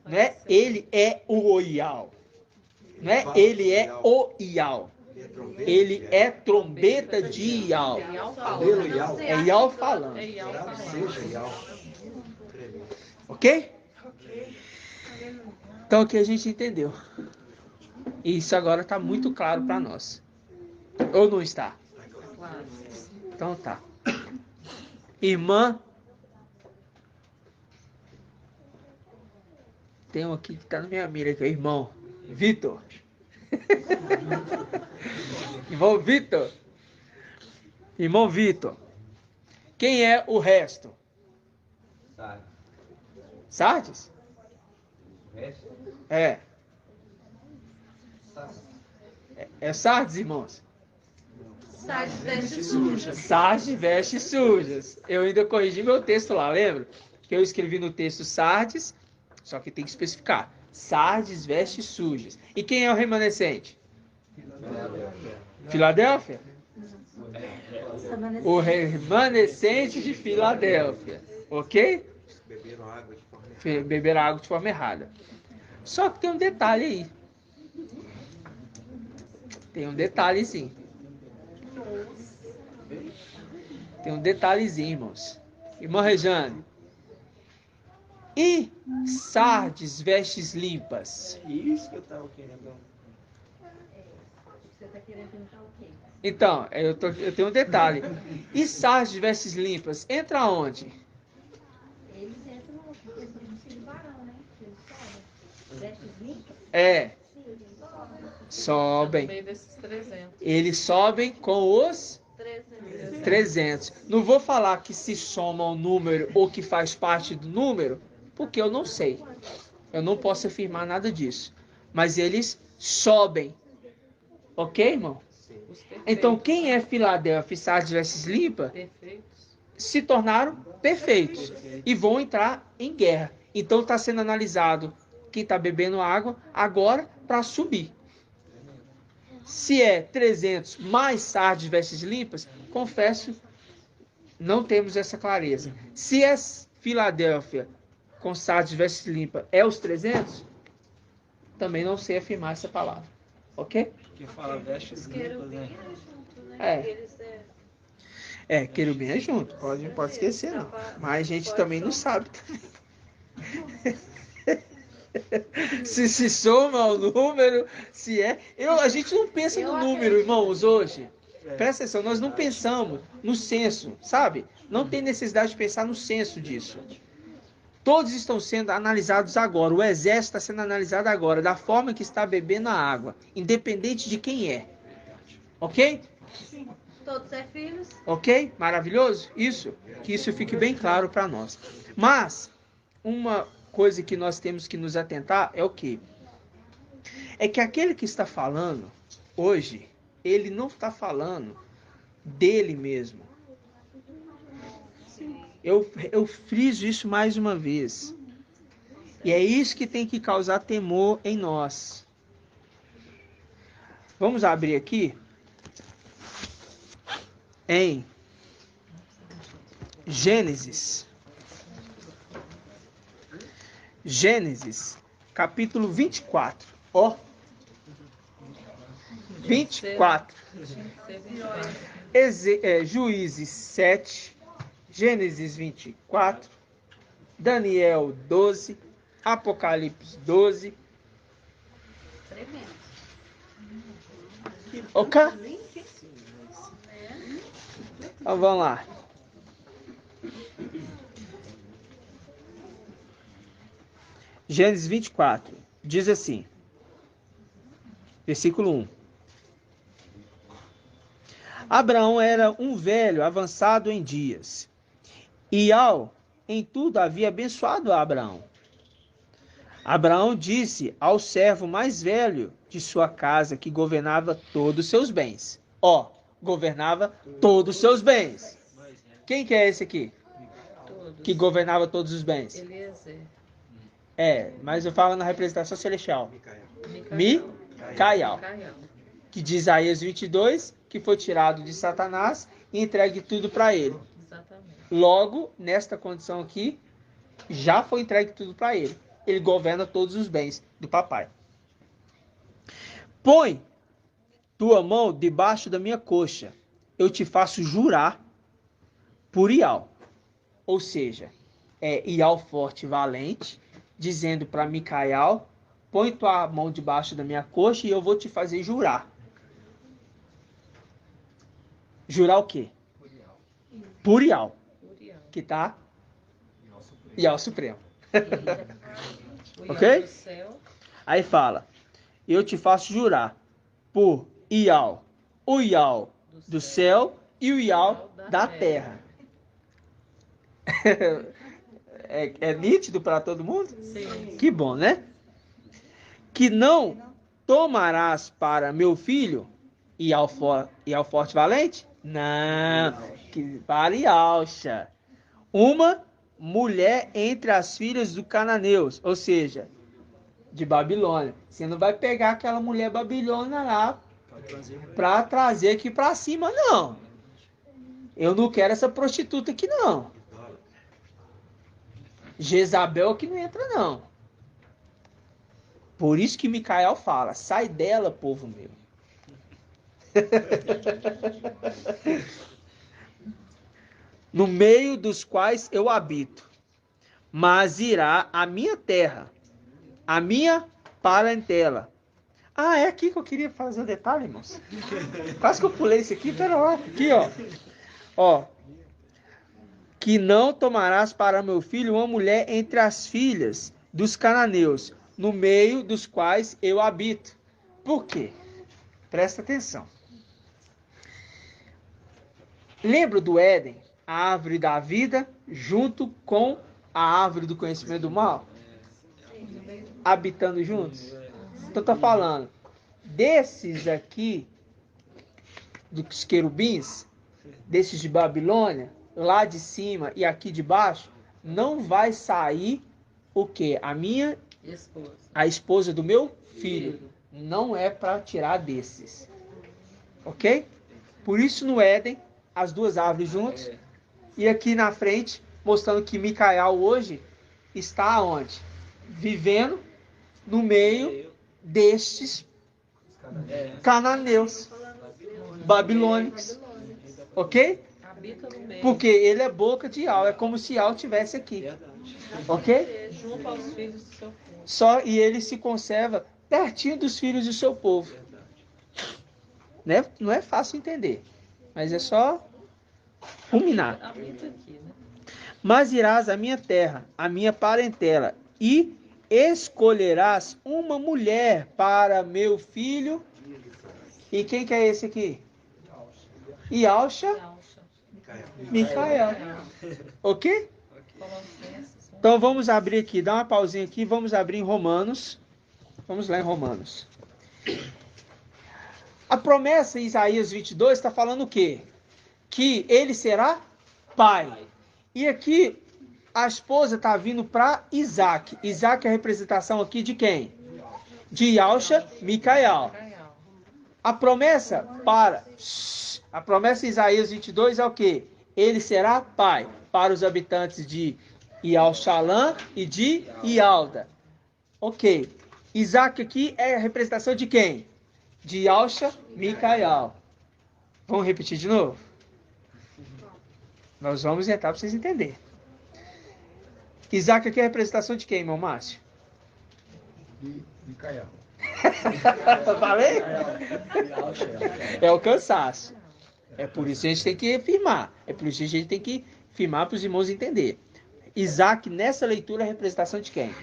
Não é ele é o Ial. Não é ele é o Ial. Ele é trombeta de Ial. É Ial falando. Ok? Então aqui a gente entendeu. E isso agora está muito claro para nós. Ou não está? Então tá. Irmã. Tem um aqui que está na minha mira, que é o irmão Vitor. Irmão Vitor. Irmão Vitor. Quem é o resto? Sardes? É. É Sardes, irmãos? Sardes veste sujas. Sardes veste sujas. Eu ainda corrigi meu texto lá, lembra? Que eu escrevi no texto Sardes, só que tem que especificar. Sardes veste sujas. E quem é o remanescente? Filadélfia? O remanescente de Filadélfia. Ok? Beberam água de forma errada. Só que tem um detalhe aí. Tem um detalhezinho. Tem um detalhezinho, irmãos. Irmã Rejane. E Sardes vestes limpas? Isso que eu estava querendo. Você está querendo perguntar o quê? Então, eu tenho um detalhe. E Sardes vestes limpas, entra onde? Eles entram no filho varão, né? Eles sobem. Vestes limpas? É. Sim, eles sobem. Sobem. No meio desses 300. Eles sobem com os 300. Não vou falar que se soma ao número ou que faz parte do número, porque eu não sei. Eu não posso afirmar nada disso. Mas eles sobem. Ok, irmão? Então, quem é Filadélfia e Sardes vestes limpas se tornaram perfeitos e vão entrar em guerra. Então, está sendo analisado quem está bebendo água agora para subir. Se é 300 mais Sardes vestes limpas, confesso, não temos essa clareza. Se é Filadélfia com Sardes vestes limpas é os 300, também não sei afirmar essa palavra. Ok? Que fala vestes limpas, né? Querubim é junto, pode esquecer não. Mas a gente também não sabe. Se soma ao número, se é... a gente não pensa no número, irmãos, hoje. Presta atenção, nós não pensamos no censo, sabe? Não tem necessidade de pensar no censo disso. Todos estão sendo analisados agora. O exército está sendo analisado agora, da forma que está bebendo a água, independente de quem é. Ok? Sim. Todos é filhos. Ok? Maravilhoso? Isso. Que isso fique bem claro para nós. Mas, uma coisa que nós temos que nos atentar é o quê? É que aquele que está falando hoje, ele não está falando dele mesmo. Eu friso isso mais uma vez. E é isso que tem que causar temor em nós. Vamos abrir aqui em Gênesis. Gênesis, capítulo 24. Ó. 24. Juízes 7. Gênesis 24. Daniel 12. Apocalipse 12. Ok? Então vamos lá. Gênesis 24. Diz assim. Versículo 1. Abraão era um velho avançado em dias. E em tudo havia abençoado a Abraão. Abraão disse ao servo mais velho de sua casa, que governava todos os seus bens. governava todos os seus bens. Quem que é esse aqui? Todos. Que governava todos os bens? Eliezer. Mas eu falo na representação celestial. Micael. Micael. Que de Isaías 22, que foi tirado de Satanás e entregue tudo para ele. Exatamente. Logo, nesta condição aqui, já foi entregue tudo para ele. Ele governa todos os bens do papai. Põe tua mão debaixo da minha coxa. Eu te faço jurar por Ial. Ou seja, Ial forte e valente, dizendo para Micael, põe tua mão debaixo da minha coxa e eu vou te fazer jurar. Jurar o quê? Por Ial. Que tá? Ial Supremo. Ok? Aí fala, eu te faço jurar por Ial, o Ial do céu e o Ial da terra. É nítido para todo mundo? Sim. Que bom, né? Que não tomarás para meu filho Ial forte valente? Não, que para Ialcha. Uma mulher entre as filhas do cananeus, ou seja, de Babilônia. Você não vai pegar aquela mulher babilônia lá para trazer aqui para cima, não. Eu não quero essa prostituta aqui, não. Jezabel que não entra, não. Por isso que Micael fala, sai dela, povo meu. No meio dos quais eu habito, mas irá a minha terra, a minha parentela. É aqui que eu queria fazer o detalhe, irmãos. Quase que eu pulei isso aqui, pera lá. Aqui, ó. Que não tomarás para meu filho uma mulher entre as filhas dos cananeus, no meio dos quais eu habito. Por quê? Presta atenção. Lembra do Éden, a árvore da vida, junto com a árvore do conhecimento do mal? Habitando juntos? Então tá falando, desses aqui, dos querubins, desses de Babilônia, lá de cima e aqui de baixo, não vai sair o quê? A minha esposa. A esposa do meu filho. Não é para tirar desses. Ok? Por isso no Éden, as duas árvores juntas. E aqui na frente, mostrando que Micael hoje está onde? Vivendo no meio destes cananeus, babilônicos. Ok? Porque ele é boca de Ial, é como se Ial estivesse aqui. Ok? Junto aos filhos do seu povo. E ele se conserva pertinho dos filhos do seu povo. Né? Não é fácil entender, mas é só ruminar. Mas irás à minha terra, à minha parentela, e escolherás uma mulher para meu filho. E quem que é esse aqui? Ialcha. Micael. Ok? Então vamos abrir aqui, dá uma pausinha aqui, vamos abrir em Romanos. Vamos lá em Romanos. A promessa em Isaías 22 está falando o quê? Que ele será pai. E aqui a esposa está vindo para Isaac. Isaac é a representação aqui de quem? De Ialcha, Micael. A promessa em Isaías 22 é o quê? Ele será pai para os habitantes de Ial-Shalã e de Ialda. Ok. Isaac aqui é a representação de quem? De Ialcha, Micael. Vamos repetir de novo? Nós vamos entrar para vocês entenderem. Isaac aqui é a representação de quem, irmão Márcio? De Micael. Falei? É o cansaço. É por isso que a gente tem que firmar. É por isso que a gente tem que firmar para os irmãos entenderem. Isaac, nessa leitura, é a representação de quem?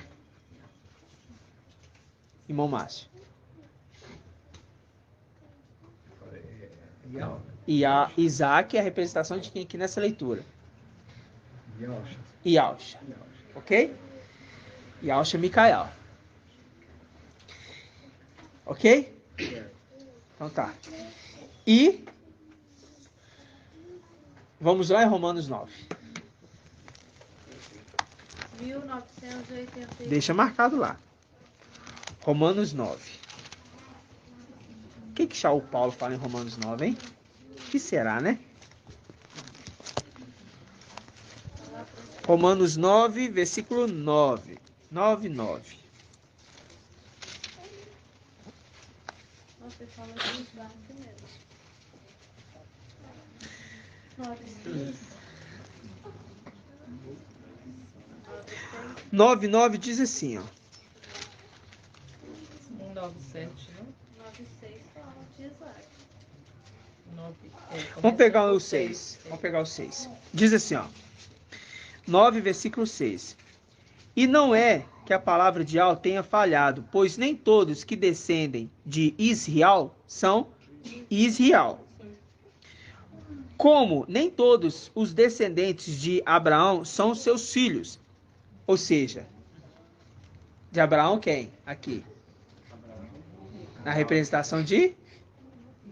Irmão Márcio. Isaac é a representação de quem aqui nessa leitura? Ialcha. Ok? Ialcha Micael. Ok? Então tá. E Vamos lá em Romanos 9. 1981. Deixa marcado lá. Romanos 9. O que Shaul Paulo fala em Romanos 9, hein? O que será, né? Romanos 9, versículo 9. 9. Você fala de Isaac mesmo. 9 diz assim, ó. 197, não? 96 fala de Isaac. Vamos pegar o 6. Vamos pegar o 6. Diz assim, ó. 9, versículo 6. E não é que a palavra de Al tenha falhado, pois nem todos que descendem de Israel são Israel. Como nem todos os descendentes de Abraão são seus filhos. Ou seja, de Abraão quem? Aqui. Na representação de?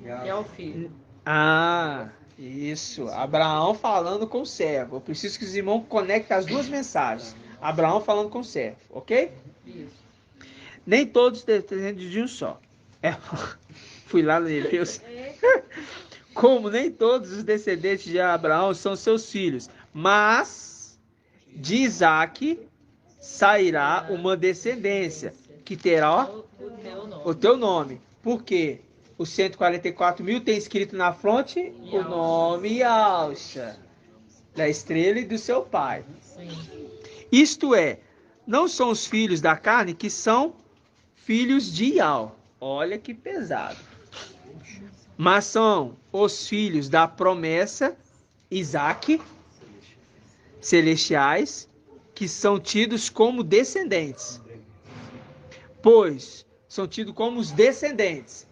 É o filho. Ah, isso. Abraão falando com o servo. Eu preciso que os irmãos conectem as duas mensagens. Abraão falando com o servo, ok? Isso. Nem todos descendem de um só. Fui lá no Hebreus. Como nem todos os descendentes de Abraão são seus filhos, mas de Isaac sairá uma descendência que terá o teu nome. Por quê? Os 144.000 tem escrito na fronte o nome Yalcha, da estrela e do seu pai. Sim. Isto é, não são os filhos da carne que são filhos de Ial. Olha que pesado. Mas são os filhos da promessa, Isaac, celestiais, que são tidos como descendentes. Pois são tidos como os descendentes.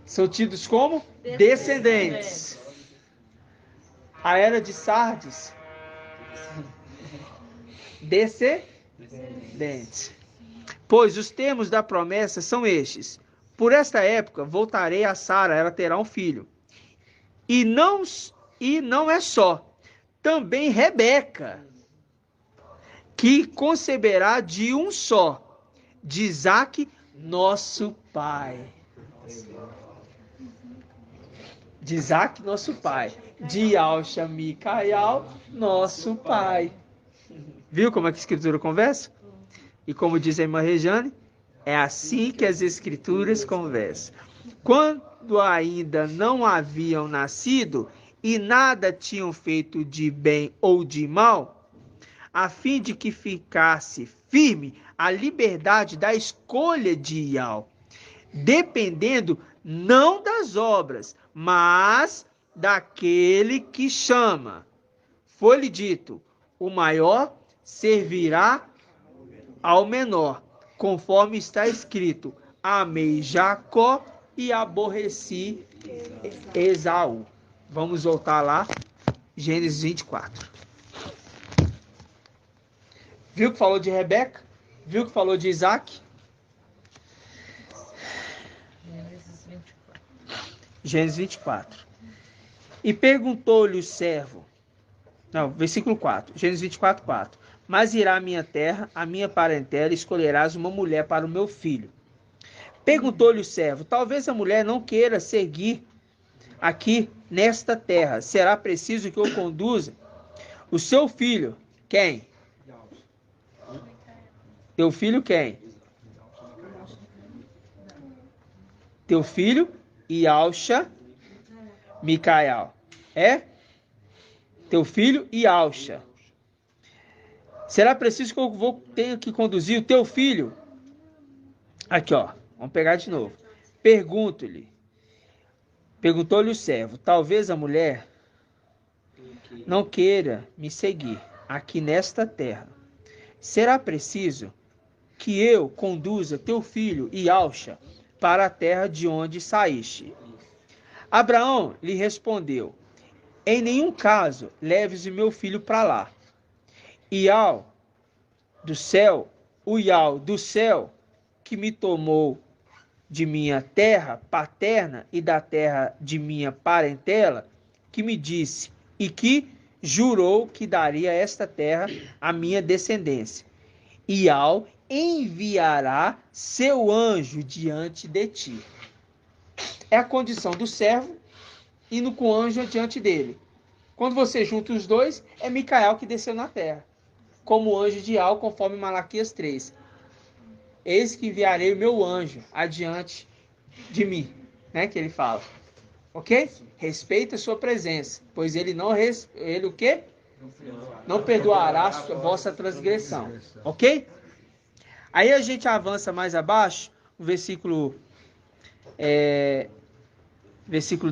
São tidos como descendentes. A era de Sardes, descendentes. Pois os termos da promessa são estes: por esta época voltarei a Sara, ela terá um filho. E não é só, também Rebeca, que conceberá de um só, de Isaac, nosso pai. De Isaac, nosso pai. De Alcha Micael, nosso pai. Viu como é que a escritura conversa? E como diz a irmã Rejane, é assim que as escrituras conversam. Quando ainda não haviam nascido e nada tinham feito de bem ou de mal, a fim de que ficasse firme a liberdade da escolha de Ial, dependendo não das obras, mas daquele que chama. Foi-lhe dito: o maior servirá ao menor, conforme está escrito: amei Jacó e aborreci Esaú. Vamos voltar lá, Gênesis 24. Viu que falou de Rebeca? Viu que falou de Isaac? Gênesis 24. E perguntou-lhe o servo, versículo 4, Gênesis 24, 4. Mas irá à minha terra, a minha parentela, e escolherás uma mulher para o meu filho. Perguntou-lhe o servo: talvez a mulher não queira seguir aqui nesta terra. Será preciso que eu conduza o seu filho. Quem? Teu filho quem? Teu filho Yalcha Micael. É? Teu filho Yalcha. Será preciso que eu tenha que conduzir o teu filho? Aqui, ó. Vamos pegar de novo. Perguntou-lhe o servo: talvez a mulher não queira me seguir aqui nesta terra. Será preciso que eu conduza teu filho Yalcha para a terra de onde saíste. Abraão lhe respondeu: em nenhum caso leves o meu filho para lá. O Ial do céu, que me tomou de minha terra paterna e da terra de minha parentela, que me disse: e que jurou que daria esta terra à minha descendência. E enviará seu anjo diante de ti. É a condição do servo indo com o anjo diante dele. Quando você junta os dois, é Micael que desceu na terra, como anjo de Al, conforme Malaquias 3. Eis que enviarei o meu anjo adiante de mim, né, que ele fala. Ok? Respeita a sua presença, pois ele ele o quê? Não perdoará a vossa transgressão. Ok? Aí a gente avança mais abaixo, no versículo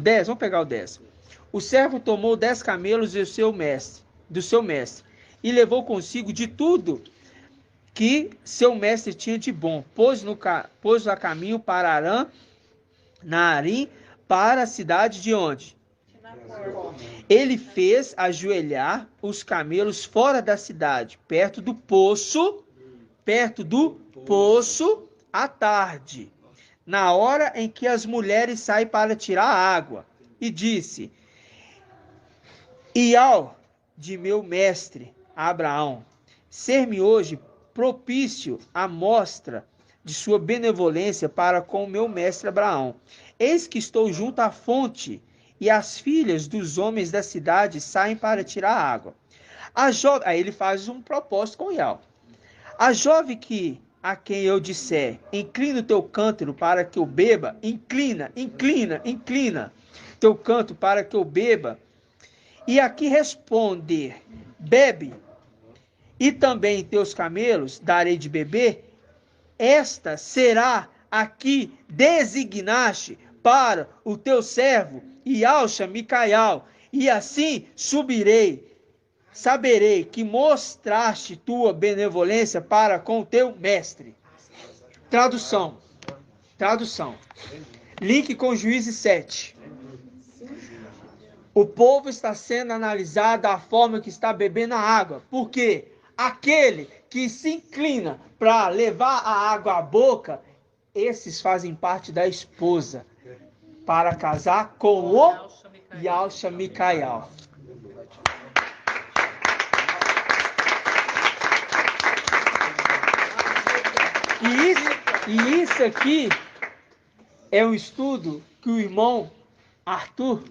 10, vamos pegar o 10. O servo tomou 10 camelos do seu mestre, e levou consigo de tudo que seu mestre tinha de bom. Pôs a caminho para Arã, Naarim, para a cidade de onde? Ele fez ajoelhar os camelos fora da cidade, perto do poço, à tarde, na hora em que as mulheres saem para tirar água, e disse: Ial de meu mestre Abraão, ser-me hoje propício à mostra de sua benevolência para com meu mestre Abraão. Eis que estou junto à fonte, e as filhas dos homens da cidade saem para tirar água. Aí ele faz um propósito com Ial. A jovem a quem eu disser, inclina o teu cântaro para que eu beba, inclina teu canto para que eu beba, e aqui responder, bebe, e também teus camelos darei de beber, esta será a que designaste para o teu servo, Ialcha Micael, e assim subirei, saberei que mostraste tua benevolência para com o teu mestre. Tradução. Link com Juízes 7. O povo está sendo analisado da forma que está bebendo a água. Por quê? Aquele que se inclina para levar a água à boca, esses fazem parte da esposa para casar com o Ialcha Micael. E isso aqui é um estudo que o irmão Arthur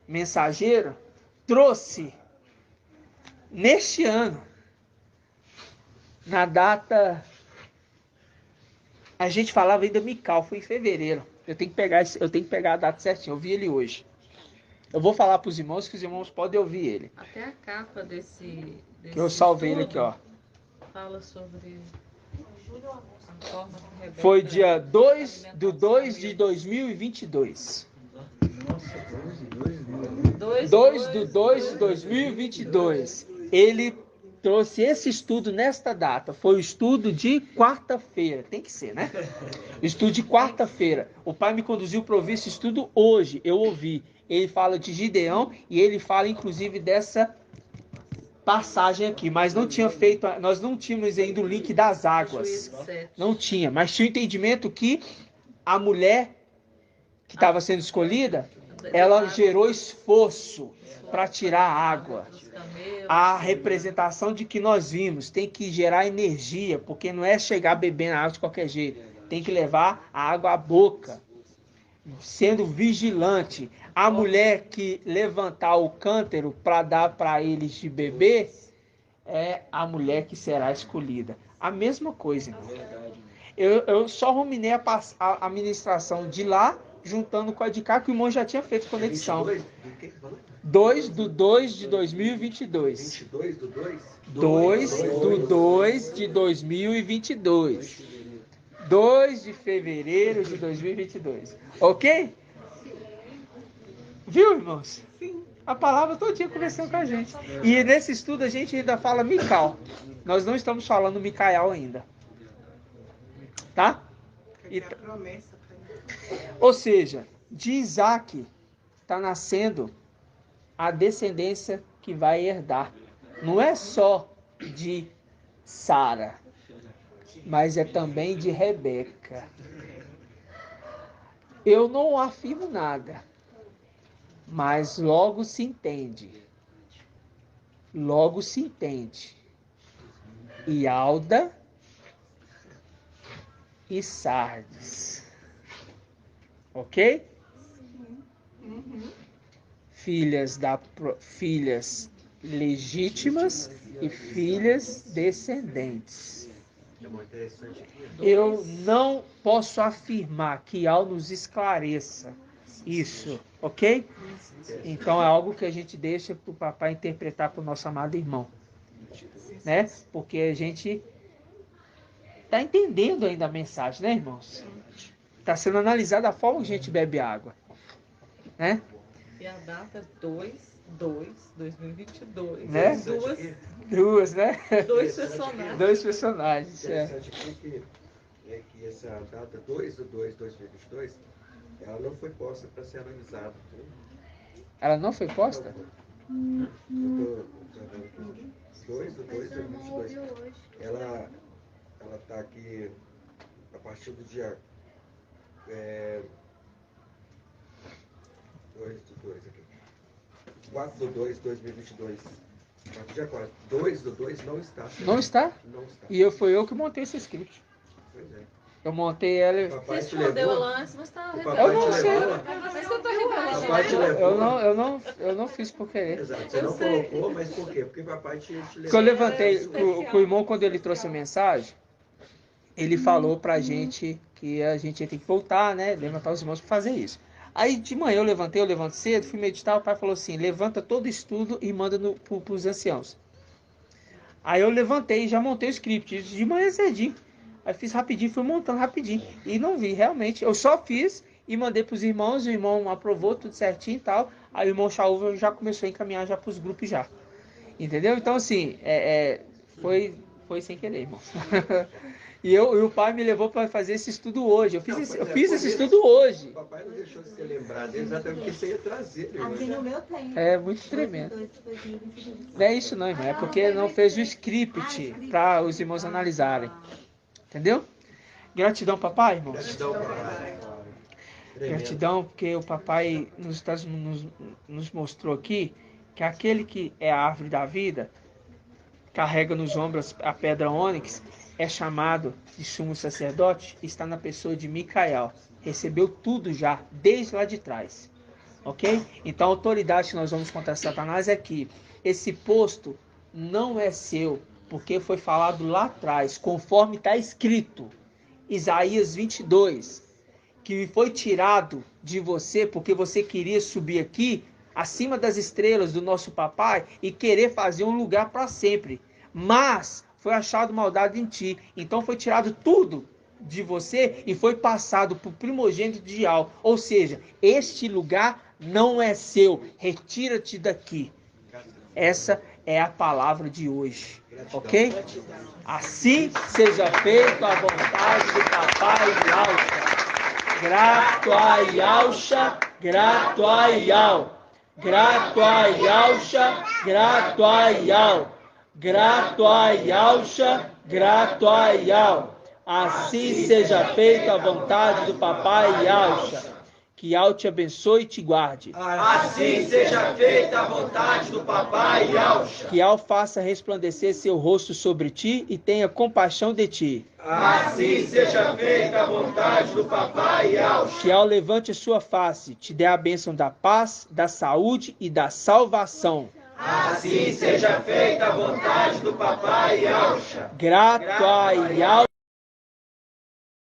Mensageiro trouxe neste ano, na data, a gente falava ainda Mical, foi em fevereiro. Eu tenho que pegar a data certinha. Eu vi ele hoje. Eu vou falar para os irmãos que os irmãos podem ouvir ele. Até a capa desse eu salvei ele aqui, ó. Fala sobre a forma que Rebeca... Foi dia 2 de 2 de 2022. 2 de 2 de 2022. Ele trouxe esse estudo nesta data. Foi o estudo de quarta-feira. Tem que ser, né? O estudo de quarta-feira. O pai me conduziu para ouvir esse estudo hoje. Eu ouvi. Ele fala de Gideão e ele fala, inclusive, dessa passagem aqui. Mas não tinha feito... Nós não tínhamos ainda o link das águas. Não tinha. Mas tinha o entendimento que a mulher que estava sendo escolhida, ela gerou esforço para tirar a água. A representação de que nós vimos tem que gerar energia, porque não é chegar bebendo água de qualquer jeito. Tem que levar a água à boca, sendo vigilante. A mulher que levantar o cântaro para dar para eles de beber é a mulher que será escolhida. A mesma coisa, irmão. Eu só ruminei a ministração de lá, juntando com a de cá, que o irmão já tinha feito conexão. 2 de 2 de 2022. 22 do 2? 2 de 2 de 2022. 2 de fevereiro de 2022. Ok? Viu, irmãos? Sim. A palavra todo dia conversando com a gente. E nesse estudo a gente ainda fala Mical. Nós não estamos falando Micael ainda. Tá? Ou seja, de Isaac está nascendo a descendência que vai herdar. Não é só de Sara, mas é também de Rebeca. Eu não afirmo nada, mas logo se entende logo se entende. Ialda e Sardes. Ok? Filhas legítimas e filhas descendentes. Eu não posso afirmar que algo nos esclareça isso, ok? Então é algo que a gente deixa para o papai interpretar para o nosso amado irmão, né? Porque a gente está entendendo ainda a mensagem, né, irmãos? Está sendo analisada a forma que a gente bebe água, né? E a data 2/2/2022. Né? Duas, né? Dois personagens. Dois personagens, interessante aqui que essa data 2/2/2022, ela não foi posta para ser analisada. Ela não foi posta? 2/2/2022. Ela está aqui a partir do dia 4/2/2022. Dia 4. 2/2 não está. Não está? Não está. E foi eu que montei esse script. Pois é. Eu montei ela. Você escondeu ela antes, mas está revelando. Eu não sei. Mas que eu estou revelando. Papai te levou. Eu não fiz por querer. Exato. Você não colocou, mas por quê? Porque papai te levou. Porque eu levantei, com o irmão, quando ele trouxe a mensagem, ele falou pra gente que a gente ia ter que voltar, né? Levantar os irmãos para fazer isso. Aí de manhã eu levanto cedo, fui meditar, o pai falou assim, levanta todo estudo e manda para os anciãos. Aí eu levantei e já montei o script, de manhã cedinho. Aí fiz rapidinho, fui montando rapidinho. E não vi, realmente. Eu só fiz e mandei para os irmãos, o irmão aprovou tudo certinho e tal. Aí o irmão Shaul já começou a encaminhar já para os grupos já. Entendeu? Então assim, foi sem querer, irmão. E o pai me levou para fazer esse estudo hoje. Eu fiz esse estudo hoje. O papai não deixou de ser lembrado, exatamente porque você ia trazer. Assim, o meu tem. É muito tremendo. Não é isso não, irmão. É porque não fez o script para os irmãos analisarem. Entendeu? Gratidão, papai, irmãos. Gratidão, papai. Gratidão, porque o papai nos mostrou aqui que aquele que é a árvore da vida, carrega nos ombros a pedra ônix, é chamado de sumo sacerdote, está na pessoa de Micael. Recebeu tudo já, desde lá de trás. Ok? Então a autoridade que nós vamos contra Satanás é que esse posto não é seu, porque foi falado lá atrás, conforme está escrito, Isaías 22, que foi tirado de você, porque você queria subir aqui, acima das estrelas do nosso papai, e querer fazer um lugar para sempre. Mas foi achado maldade em ti. Então foi tirado tudo de você e foi passado para o primogênito de Al. Ou seja, este lugar não é seu. Retira-te daqui. Essa é a palavra de hoje. Ok? Assim seja feita a vontade do papai Yalcha. Grato a Yalcha, grato a Yal. Grato a Yalcha, grato a Yal. Grato a Yalcha, grato a Yal. Assim seja feita a vontade do papai Yalcha. Que Yal te abençoe e te guarde. Assim seja feita a vontade do papai Yalcha. Que Yal faça resplandecer seu rosto sobre ti e tenha compaixão de ti. Assim seja feita a vontade do papai Yalcha. Que Yal levante sua face, te dê a bênção da paz, da saúde e da salvação. Assim seja feita a vontade do papai Yalcha. Grato a Yal.